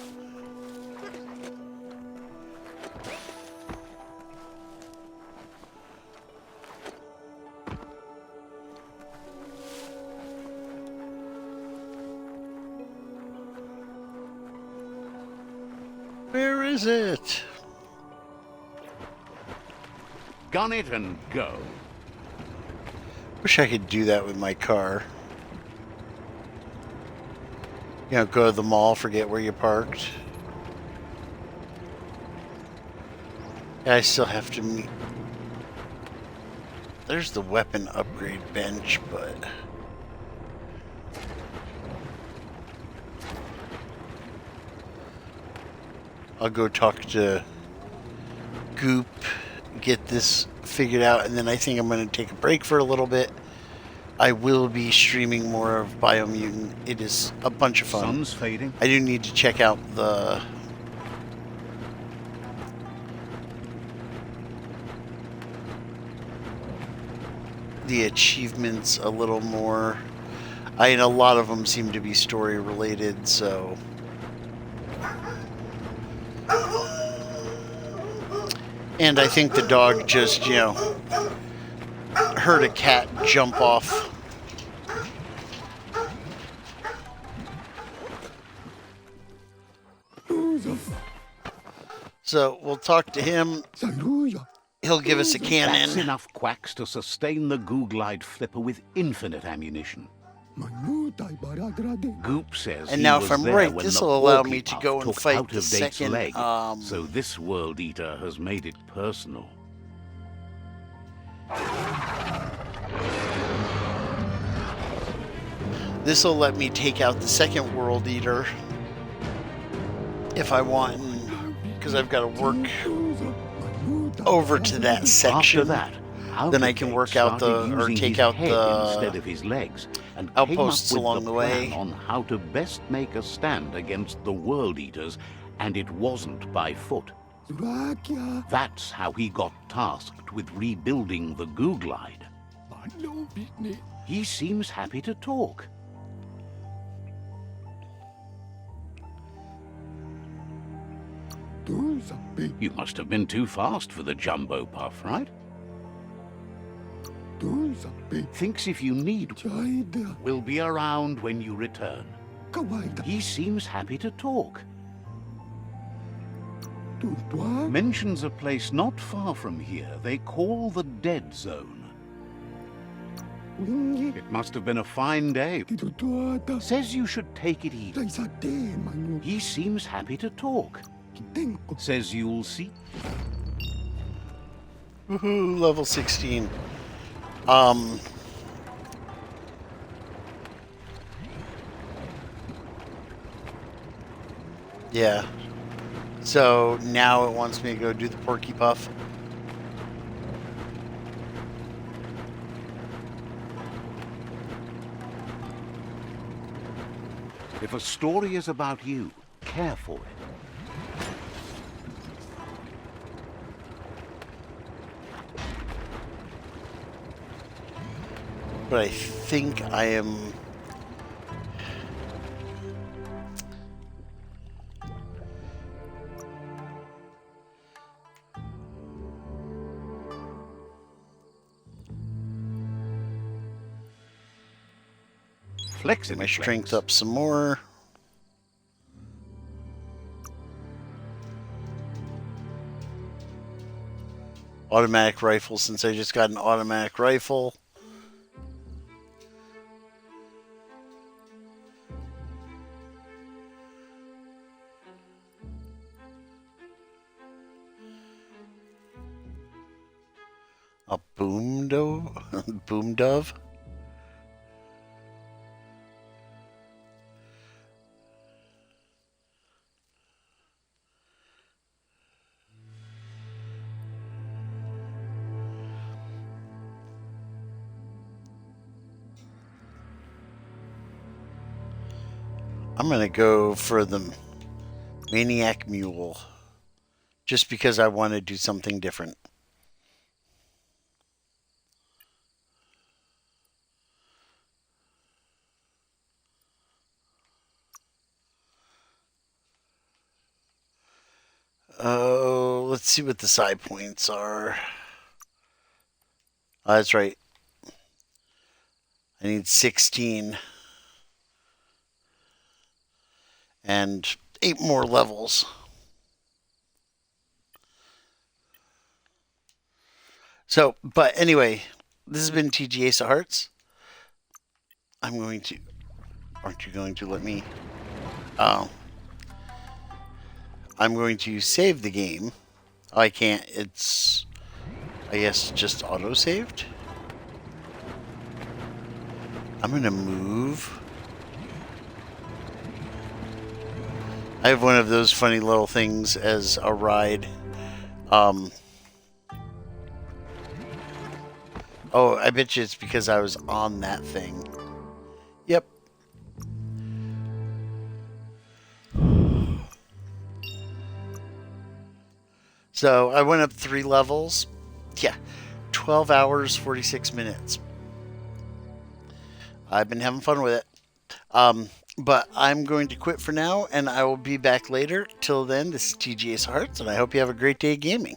Where is it? Gun it and go. Wish I could do that with my car. You know, go to the mall, forget where you parked. Yeah, I still have to meet. There's the weapon upgrade bench, but I'll go talk to Goop, get this figured out, and then I think I'm going to take a break for a little bit. I will be streaming more of BioMutant. It is a bunch of fun. Sun's fading. I do need to check out the achievements a little more. A lot of them seem to be story related, so and I think the dog just, you know, heard a cat jump off. So we'll talk to him. He'll give us a That's cannon. enough quacks to sustain the Googlide flipper with infinite ammunition. Goop says And he now was if I'm there right, when this the will allow porky me to puff go and took fight out the of Date's second, leg. So this world eater has made it personal. This will let me take out the second world eater if I want, because I've got to work over to that section. After that, Then I can work out started the, or using take his out head the instead of his legs, and outposts came up with along the way. plan on how to best make a stand against the world eaters, and it wasn't by foot. That's how he got tasked with rebuilding the Googlide. He seems happy to talk. You must have been too fast for the jumbo puff, right? Thinks if you need, we'll be around when you return. He seems happy to talk. Mentions a place not far from here they call the Dead Zone. It must have been a fine day. Says you should take it easy. He seems happy to talk. Says you'll see. Woohoo, level 16. Yeah. So now it wants me to go do the Porky Puff. If a story is about you, care for it. But I think I am... flex Get my and strength flex. up some more. Automatic rifle, since I just got an automatic rifle. A boom dove? Boom dove? I'm gonna go for the Maniac Mule. Just because I want to do something different. Oh, let's see what the side points are. Oh, that's right. I need 16. And 8 more levels. So, but anyway, this has been TG Ace of Hearts. I'm going to... Aren't you going to let me... Oh. I'm going to save the game. Oh, I can't. It's... I guess just auto-saved. I'm going to move. I have one of those funny little things as a ride. Oh, I bet you it's because I was on that thing. Yep. So I went up 3 levels. Yeah. 12 hours, 46 minutes. I've been having fun with it. But I'm going to quit for now, and I will be back later. Till then, this is TG Ace of Hearts, and I hope you have a great day gaming.